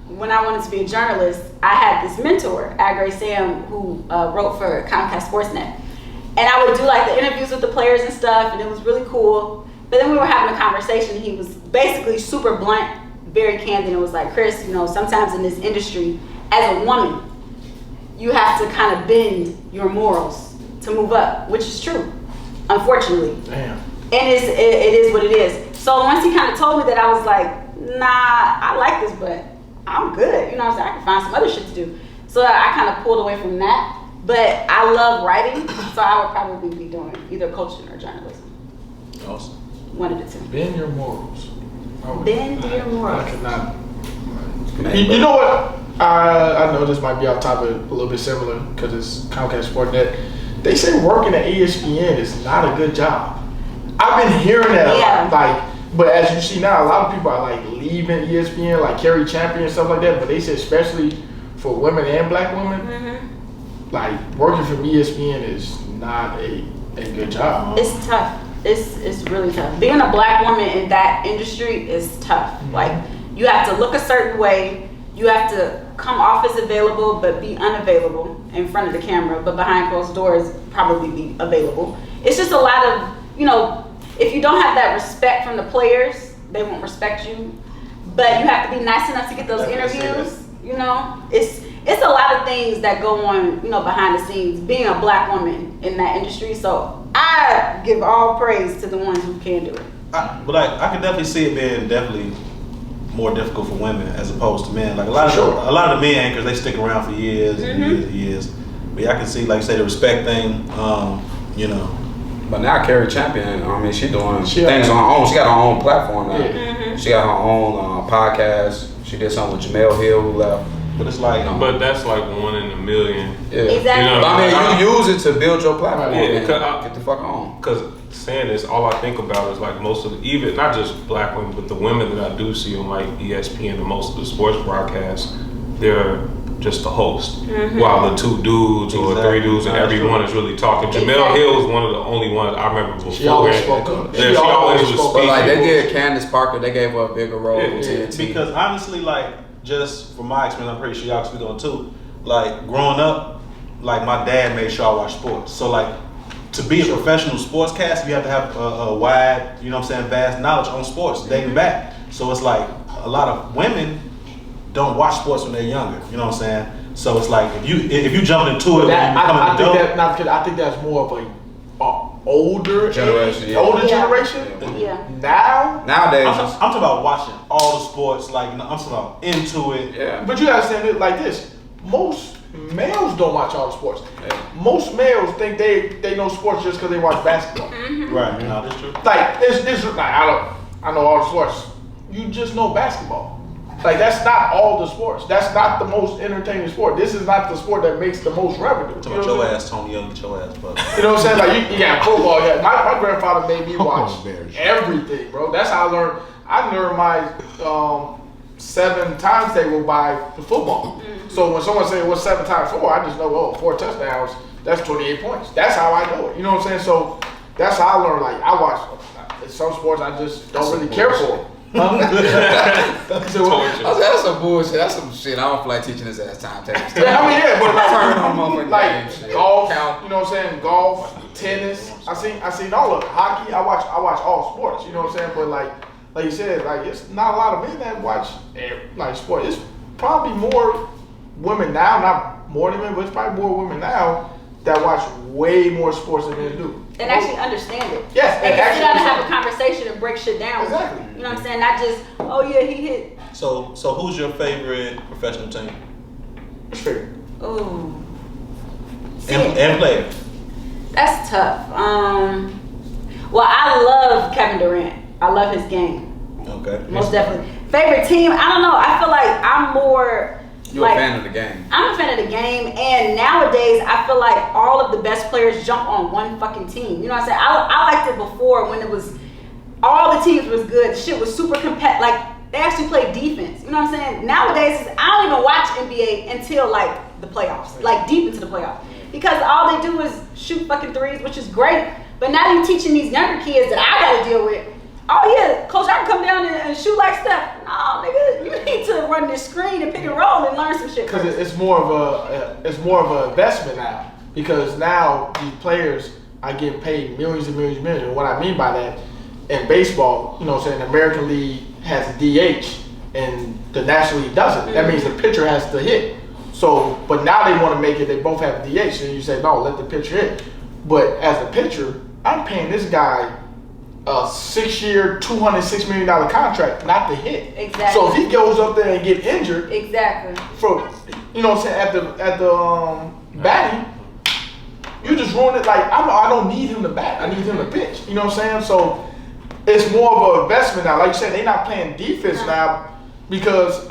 when I wanted to be a journalist, I had this mentor, Agre Sam, who wrote for Comcast Sportsnet. And I would do like the interviews with the players and stuff, and it was really cool. But then we were having a conversation, and he was basically super blunt, very candid, and was like, Chris, you know, sometimes in this industry, as a woman, you have to kind of bend your morals to move up, which is true, unfortunately. Damn. And it is what it is. So once he kind of told me that, I was like, nah, I like this, but I'm good. You know what I'm saying? I can find some other shit to do. So I kind of pulled away from that. But I love writing, so I would probably be doing either coaching or journalism. Awesome. One of the two. Bend your morals. Bend your morals. I cannot. You know what? I know this might be off topic, a little bit similar because it's Comcast Sportsnet. They say working at ESPN is not a good job. I've been hearing that a lot. Like, but as you see now, a lot of people are like leaving ESPN, like Kerry Champion and stuff like that. But they say especially for women and black women, like working for ESPN is not a good job. It's tough. It's really tough. Being a black woman in that industry is tough. Like, you have to look a certain way. You have to come off as available, but be unavailable in front of the camera, but behind closed doors, probably be available. It's just a lot of, you know, if you don't have that respect from the players, they won't respect you. But you have to be nice enough to get those interviews. You know, it's a lot of things that go on, you know, behind the scenes, being a black woman in that industry. So I give all praise to the ones who can do it. But I can definitely see it being definitely more difficult for women as opposed to men. Like a lot of the men anchors, they stick around for years and years and years. But I can see, like, say, the respect thing. You know. But now Kerry Champion, I mean, she doing things on her own. She got her own platform now. She got her own podcast. She did something with Jamel Hill, who left. But it's like, but that's like 1 in a million. Yeah. Exactly. You know, I mean, you use it to build your platform. Yeah, Get the fuck on. Because saying this, all I think about is like most of even not just black women, but the women that I do see on like ESPN and most of the sports broadcasts, they're just the host. While the 2 dudes or 3 dudes and everyone is really talking. Jamel Hill is one of the only ones I remember before. She always spoke up. Yeah, she always was speaking. But like they did Candace Parker, they gave her a bigger role in TNT. Because honestly, like, just from my experience, I'm pretty sure y'all can speak on it too. Like, growing up, like, my dad made sure I watched sports. So, like, to be a professional sportscaster, you have to have a wide, you know what I'm saying, vast knowledge on sports dating back. So it's like a lot of women don't watch sports when they're younger. You know what I'm saying? So it's like if you jump into it, I think that's more of a older generation. Generation. Yeah. Nowadays, I'm talking about watching all the sports. Like, you know, I'm talking about into it. Yeah. But you gotta understand it like this. Most males don't watch all the sports. Most males think they know sports just because they watch basketball. Right. No, that's true. Like it's like I know all the sports. You just know basketball. Like that's not all the sports. That's not the most entertaining sport. This is not the sport that makes the most revenue. Talk about your ass, Tony Young, get your ass fucked. You know what I'm saying? Like you got football. Yeah, my grandfather made me watch everything, bro. That's how I learned. I learned my 7 times table by the football. So when someone say what's 7 times 4, I just know 4 touchdowns. That's 28 points. That's how I know it. You know what I'm saying? So that's how I learned. Like I watch some sports I just don't really care for. That's some bullshit. That's some shit. I don't feel like teaching his ass time tables. Yeah, I mean, yeah, but turn on motherfucking like game, golf, count. you know what I'm saying? Golf, tennis. I seen all of it. Hockey. I watch all sports. You know what I'm saying? But like you said, like it's not a lot of men that watch like sport. It's probably more women now, not more than men, but it's probably more women now that watch way more sports than men do. And actually understand it. Yes, and and sit down and have a actually conversation and break shit down. Exactly. You know what I'm saying? Not just, oh yeah, he hit. So who's your favorite professional team? It's fair. Ooh. And player? That's tough. Well, I love Kevin Durant. I love his game. Okay. Most definitely. Favorite team? I don't know. I feel like I'm more. You're a fan of the game. I'm a fan of the game, and nowadays I feel like all of the best players jump on one fucking team. You know what I'm saying? I liked it before when it was all the teams was good. Shit was super competitive. Like they actually played defense. You know what I'm saying? Nowadays I don't even watch NBA until like the playoffs, like deep into the playoffs, because all they do is shoot fucking threes, which is great. But now you're teaching these younger kids that I got to deal with. Oh yeah, coach, I can come down and shoot like Steph. No, nigga, you need to run this screen and pick and roll and learn some shit. Because it's more of an investment now. Because now these players are getting paid millions and millions and millions. And what I mean by that, in baseball, you know what I'm saying, the American League has a DH and the National League doesn't. That means the pitcher has to hit. So, but now they want to make it, they both have DH. And you say, no, let the pitcher hit. But as a pitcher, I'm paying this guy a 6-year, $206 million contract not to hit. Exactly. So if he goes up there and get injured, exactly. from, you know what I'm saying, at the batting, you just ruin it. Like I don't need him to bat. I need him to pitch. You know what I'm saying? So it's more of an investment now. Like you said, they're not playing defense now because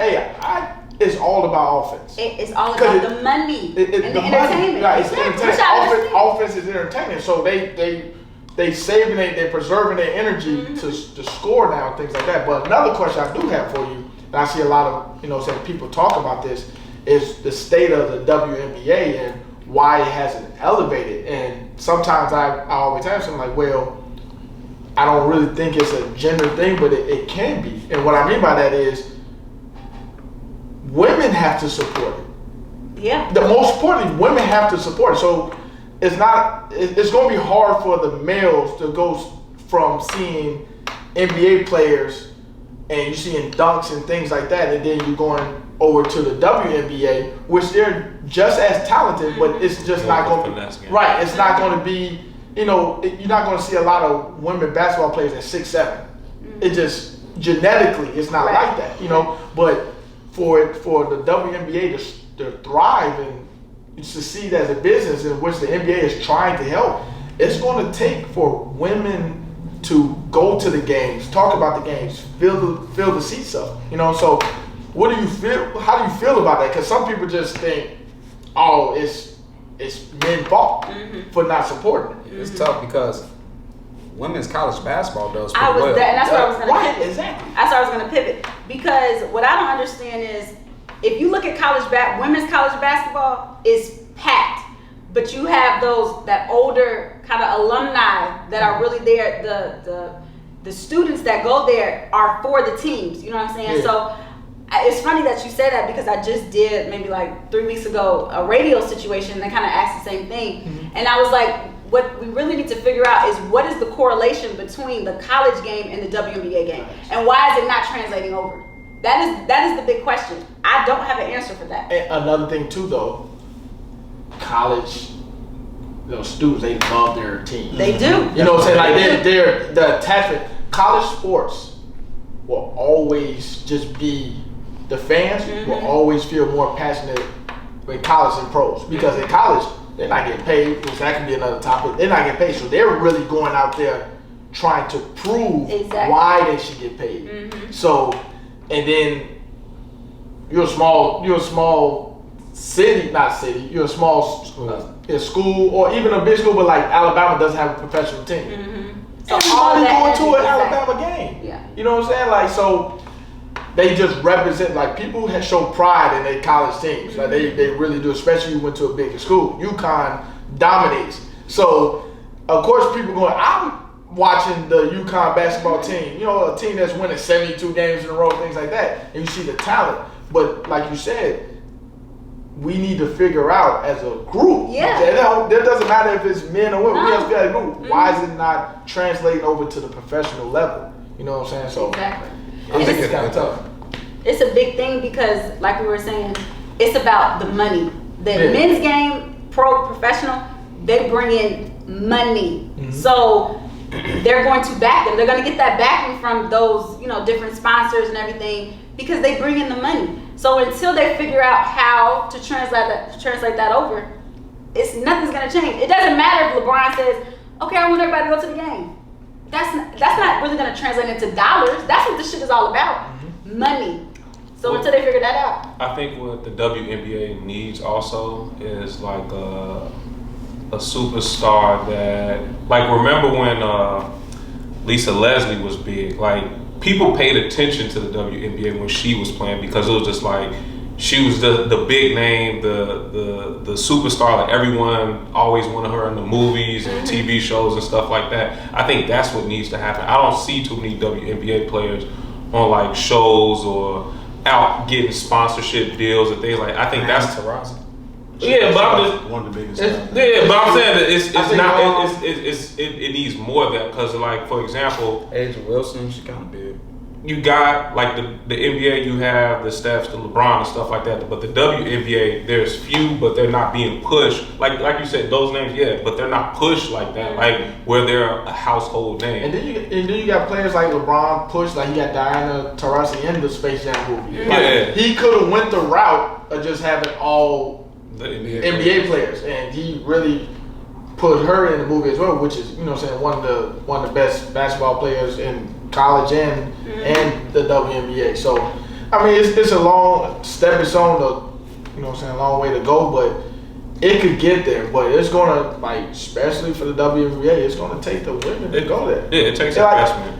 it's all about offense. It's all about the money and the entertainment. Right, it's entertainment. Offense is entertaining. So they saving they're preserving their energy to score now and things like that. But another question I do have for you, and I see a lot of people talk about this, is the state of the WNBA and why it hasn't elevated. And sometimes I always ask them like, well, I don't really think it's a gender thing, but it can be. And what I mean by that is women have to support it. Yeah. The most importantly, women have to support it. So it's going to be hard for the males to go from seeing NBA players and you seeing dunks and things like that, and then you're going over to the WNBA, which they're just as talented, but it's just not going to be right. It's not going to be, you're not going to see a lot of women basketball players at 6'7". It just genetically, it's not like that, But for the WNBA to thrive and succeed as a business in which the NBA is trying to help, it's going to take for women to go to the games, talk about the games, fill the seats up. So what do you feel? How do you feel about that? Because some people just think, oh, it's men's fault for not supporting it. It's tough because women's college basketball does pretty well. And that's where I was going to pivot. Exactly. That's where I was going to pivot, because what I don't understand is, if you look at women's college basketball is packed, but you have that older kind of alumni that are really there. The students that go there are for the teams. You know what I'm saying? Yeah. So it's funny that you say that, because I just did maybe like 3 weeks ago a radio situation that kind of asked the same thing, and I was like, what we really need to figure out is what is the correlation between the college game and the WNBA game, and why is it not translating over? That is the big question. I don't have an answer for that. And another thing too, though, college, students, they love their team. They do. You know what I'm saying? Like they're the attachment. College sports will always just be, the fans will always feel more passionate with college and pros. Because in college, they're not getting paid, which that can be another topic. They're not getting paid, so they're really going out there trying to prove why they should get paid. So, and then you're a small city, not city. You're a small school, or even a big school, but like Alabama doesn't have a professional team. So everybody going to an Alabama game. Yeah. You know what I'm saying? Like, so they just represent, like, people have shown pride in their college teams. Like, they really do, especially you went to a bigger school. UConn dominates. So, of course, people going, I'm watching the UConn basketball team. You know, a team that's winning 72 games in a row, things like that. And you see the talent. But like you said, we need to figure out as a group. Yeah. That doesn't matter if it's men or women. We have to be as a group. Why is it not translating over to the professional level? You know what I'm saying? So exactly. I think it's kind of tough. It's a big thing because, like we were saying, it's about the money. The men's game, professional, they bring in money. So they're going to back them. They're going to get that backing from those, different sponsors and everything because they bring in the money. So until they figure out how to translate that over, nothing's going to change. It doesn't matter if LeBron says, "Okay, I want everybody to go to the game." That's not really going to translate into dollars. That's what this shit is all about, money. So until they figure that out, I think what the WNBA needs also is like a superstar that, like, remember when Lisa Leslie was big? Like, people paid attention to the WNBA when she was playing because it was just like she was the big name, the superstar that everyone always wanted her in the movies and TV shows and stuff like that. I think that's what needs to happen. I don't see too many WNBA players on like shows or out getting sponsorship deals and things like that. I think that's Taurasi. Yeah, but I'm just one of the biggest. Yeah, but I'm saying that it needs more of that because, like, for example, Asia Wilson, she kind of big. You got like the NBA, you have the Stephs, the LeBron and stuff like that. But the WNBA, there's few, but they're not being pushed. Like you said, those names, yeah, but they're not pushed like that. Like where they're a household name. And then you got players like LeBron pushed, like you got Diana Taurasi in the Space Jam movie. Like, he could have went the route of just having all the NBA players, and he really put her in the movie as well, which is, one of the best basketball players in college and the WNBA. So, I mean, it's a long stepping stone, a long way to go, but it could get there. But it's gonna, like, especially for the WNBA, it's gonna take the women to go there. Yeah, it takes investment.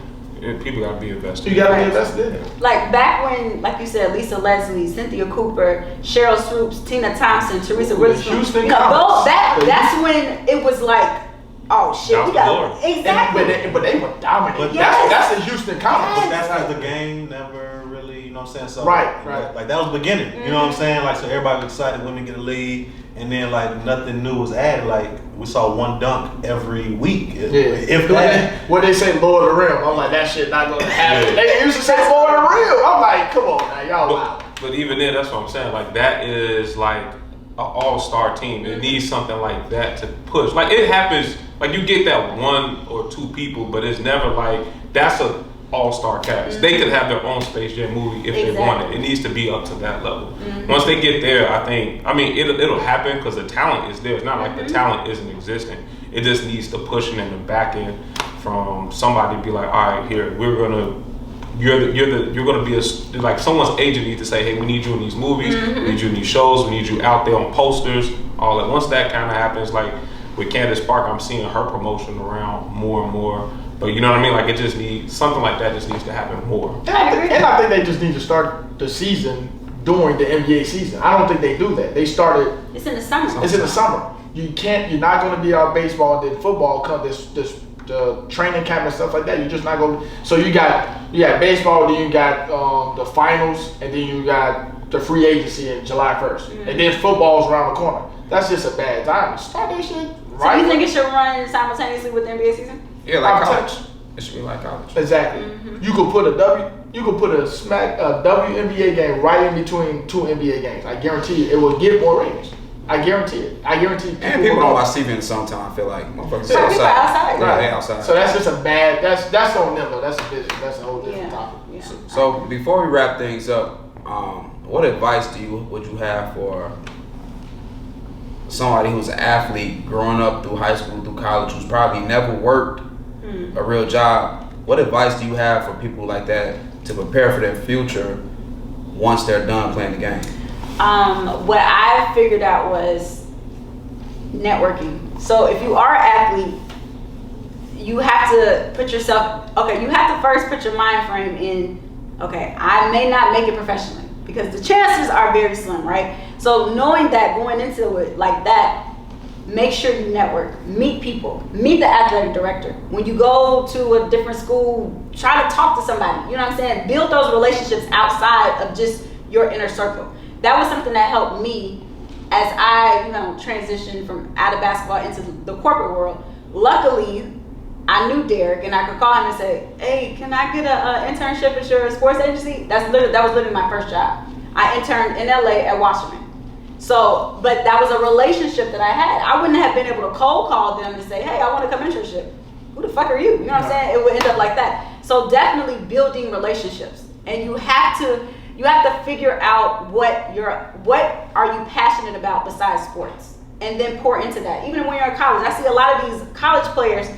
People gotta be invested. You gotta be invested in it. Like back when, like you said, Lisa Leslie, Cynthia Cooper, Cheryl Swoops, Tina Thompson, Teresa Witherspoon. Houston that's when it was like, oh shit, we got exactly. But they were dominant. Yes. That's the Houston Comets. But that's because the game never really, you know what I'm saying? So, right. Like that was the beginning. You know what I'm saying? Like, so everybody was excited women get a lead, and then like nothing new was added. Like we saw one dunk every week. If that. When they say lower the rim, I'm like, that shit not gonna happen. They used to say lower the rim. I'm like, come on now, y'all wow. But even then, that's what I'm saying. Like, that is like an all-star team. It needs something like that to push. Like, it happens. Like, you get that one or two people, but it's never like that's a all-star cast. They could have their own Space Jam movie if they want it. It needs to be up to that level. Once they get there, I mean, it'll happen because the talent is there. It's not like the talent isn't existing. It just needs the pushing and the backing from somebody to be like, all right, here, you're gonna be like someone's agent needs to say, hey, we need you in these movies, we need you in these shows, we need you out there on posters, all that. Once that kind of happens, like with Candace Parker, I'm seeing her promotion around more and more. But you know what I mean? Like, it just needs something like that. Just needs to happen more. And I think they just need to start the season during the NBA season. I don't think they do that. They started. It's in the summer. It's in the summer. You can't. You're not going to be out baseball and then football come the training camp and stuff like that. You're just not going. So you got baseball, then you got the finals, and then you got the free agency in July 1st, and then football's around the corner. That's just a bad time. Start that shit right. So you think it should run simultaneously with the NBA season? Yeah, like college. It should be like college. Exactly. You could put a WNBA game right in between two NBA games. I guarantee you, it will get more ratings. I guarantee it. I guarantee people. And people don't watch TV in the summertime. I feel like motherfuckers outside. Right. They outside. So that's just a bad. That's on them though. That's a business. That's a whole different topic. Yeah. So before we wrap things up, what advice would you have for somebody who's an athlete growing up through high school, through college, who's probably never worked a real job, what advice do you have for people like that to prepare for their future once they're done playing the game? What I figured out was networking. So if you are an athlete, you have to put yourself, you have to first put your mind frame in, I may not make it professionally because the chances are very slim, right? So knowing that going into it like that, make sure you network, meet people, meet the athletic director. When you go to a different school, try to talk to somebody, you know what I'm saying? Build those relationships outside of just your inner circle. That was something that helped me as I, transitioned from out of basketball into the corporate world. Luckily, I knew Derek and I could call him and say, hey, can I get an internship at your sports agency? That was literally my first job. I interned in LA at Wasserman. So, but that was a relationship that I had. I wouldn't have been able to cold call them and say, hey, I want to come internship. Who the fuck are you? You know what I'm saying? It would end up like that. So definitely building relationships. And you have to figure out what are you passionate about besides sports, and then pour into that. Even when you're in college, I see a lot of these college players,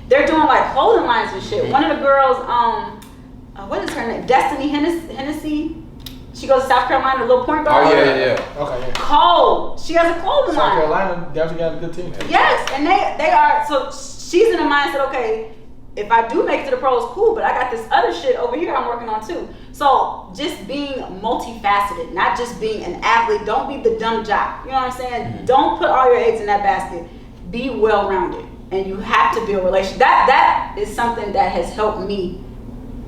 they're doing like clothing lines and shit. One of the girls, what is her name? Destiny Hennessy. She goes to South Carolina, a little point guard. Oh yeah. Okay, yeah. Cold. She has a clothing line. South Carolina definitely got a good team. Yes, and they are. So she's in the mindset, okay, if I do make it to the pros, cool, but I got this other shit over here I'm working on too. So just being multifaceted, not just being an athlete. Don't be the dumb jock. You know what I'm saying? Mm-hmm. Don't put all your eggs in that basket. Be well-rounded, and you have to build relations. That is something that has helped me,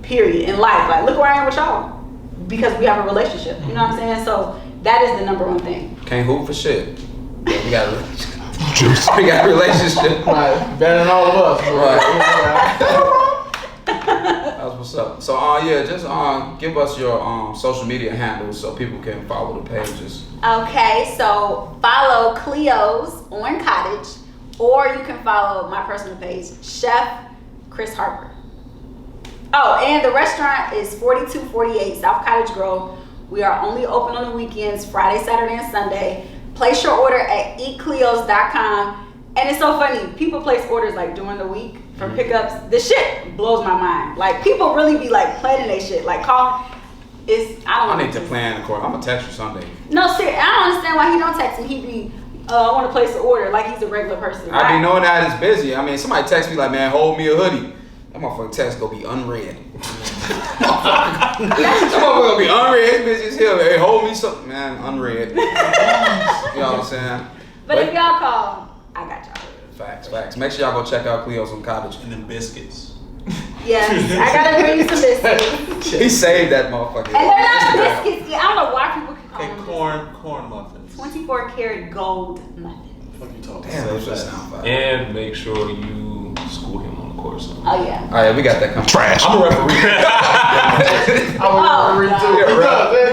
period, in life. Like, look where I am with y'all, because we have a relationship. You know what I'm saying? So that is the number one thing. Can't hoop for shit. We got a relationship. Right. Better than all of us. Right. That's what's up. So just give us your social media handles so people can follow the pages. Okay, so follow Cleos on Cottage, or you can follow my personal page, Chef Krissy Harper. Oh, and the restaurant is 4248 South Cottage Grove. We are only open on the weekends, Friday, Saturday, and Sunday. Place your order at eatcleos.com. And it's so funny, people place orders like during the week for pickups. This shit blows my mind. Like, people really be like planning their shit. Like, I need to plan the court. I'm gonna text you Sunday. No, seriously, I don't understand why he don't text me. He be, I want to place an order like he's a regular person. I be knowing that it's busy. I mean, somebody text me like, man, hold me a hoodie. That motherfucking text gonna be unread. That motherfucker gonna be unread. It's busy as hell. Hey, hold me something, man. Unread. You know what I'm saying? But if y'all call, I got y'all. Facts. Make sure y'all go check out Cleos on Cottage. And them biscuits. Yes, I gotta bring you some biscuits. He saved that motherfucker. And they're not biscuits. Yeah, I don't know why people can call them Corn muffins. 24 karat gold muffins. What you talking Damn, about? those just sound fire. And make sure you school him on the course. Oh yeah. All right, we got that coming. Trash. I'm a referee. I'm a referee too.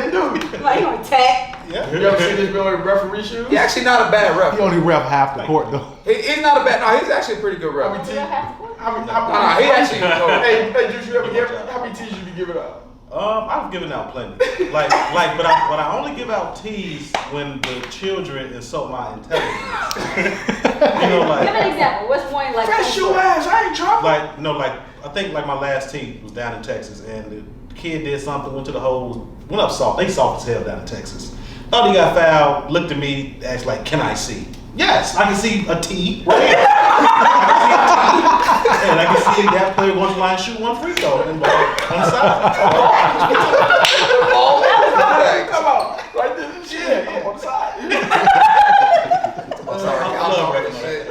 He do. Like, you on tech. Yeah. You ever see this boy with referee shoes? He's actually not a bad ref. He only ref half the court though. He's not a bad. No, he's actually a pretty good ref. He actually. Hey, Juice, you ever give? How many tees you be giving out? I've given out plenty. But I only give out teas when the children insult my intelligence. You know, like. Give an example. What's one like? Fresh your ass. I ain't trouble. I think like my last tea was down in Texas, and the kid did something, went to the hose, went up soft. They soft as hell down in Texas. Thought he got fouled. Looked at me, asked like, "Can I see?" Yes, I can see a T right here. And I can see that player one line shoot one free throw and on the side. Come on. Right there. Shit. On the side. I love recognition.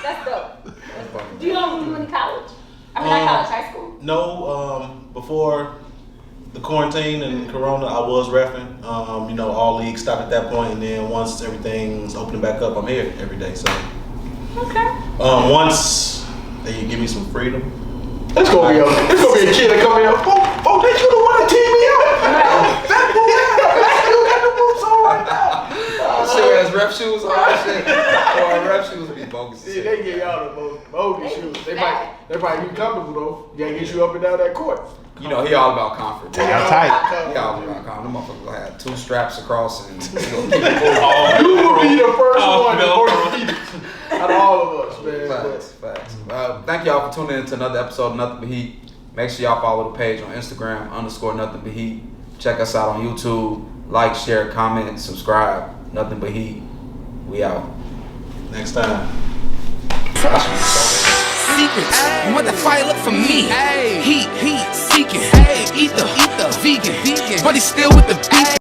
That's dope. Do you know you in college? I mean, not college, high school. No, before the quarantine and Corona, I was reffing. All leagues stopped at that point, and then once everything's opening back up, I'm here every day. So, Okay. Once they give me some freedom, It's gonna be a kid that come in. Oh, that you the one that teed me up. That boy, still got the boots on right now. Still has ref shoes on and shit. Boy, ref shoes be bogus. See, they get y'all the bogus shoes. They probably be comfortable though. They get you up and down that court. You know, he all about comfort. They got tight. He all about comfort. Them motherfucker gonna have 2 straps across and You would be the first one to orthopedic out of all of us, man. Facts. Thank y'all for tuning in to another episode of Nothing But Heat. Make sure y'all follow the page on Instagram _Nothing But Heat. Check us out on YouTube. Like, share, comment, subscribe. Nothing But Heat. We out. Next time. Secrets, what the fire look for me? Heat, seeking, ether, vegan, but he's still with the beat.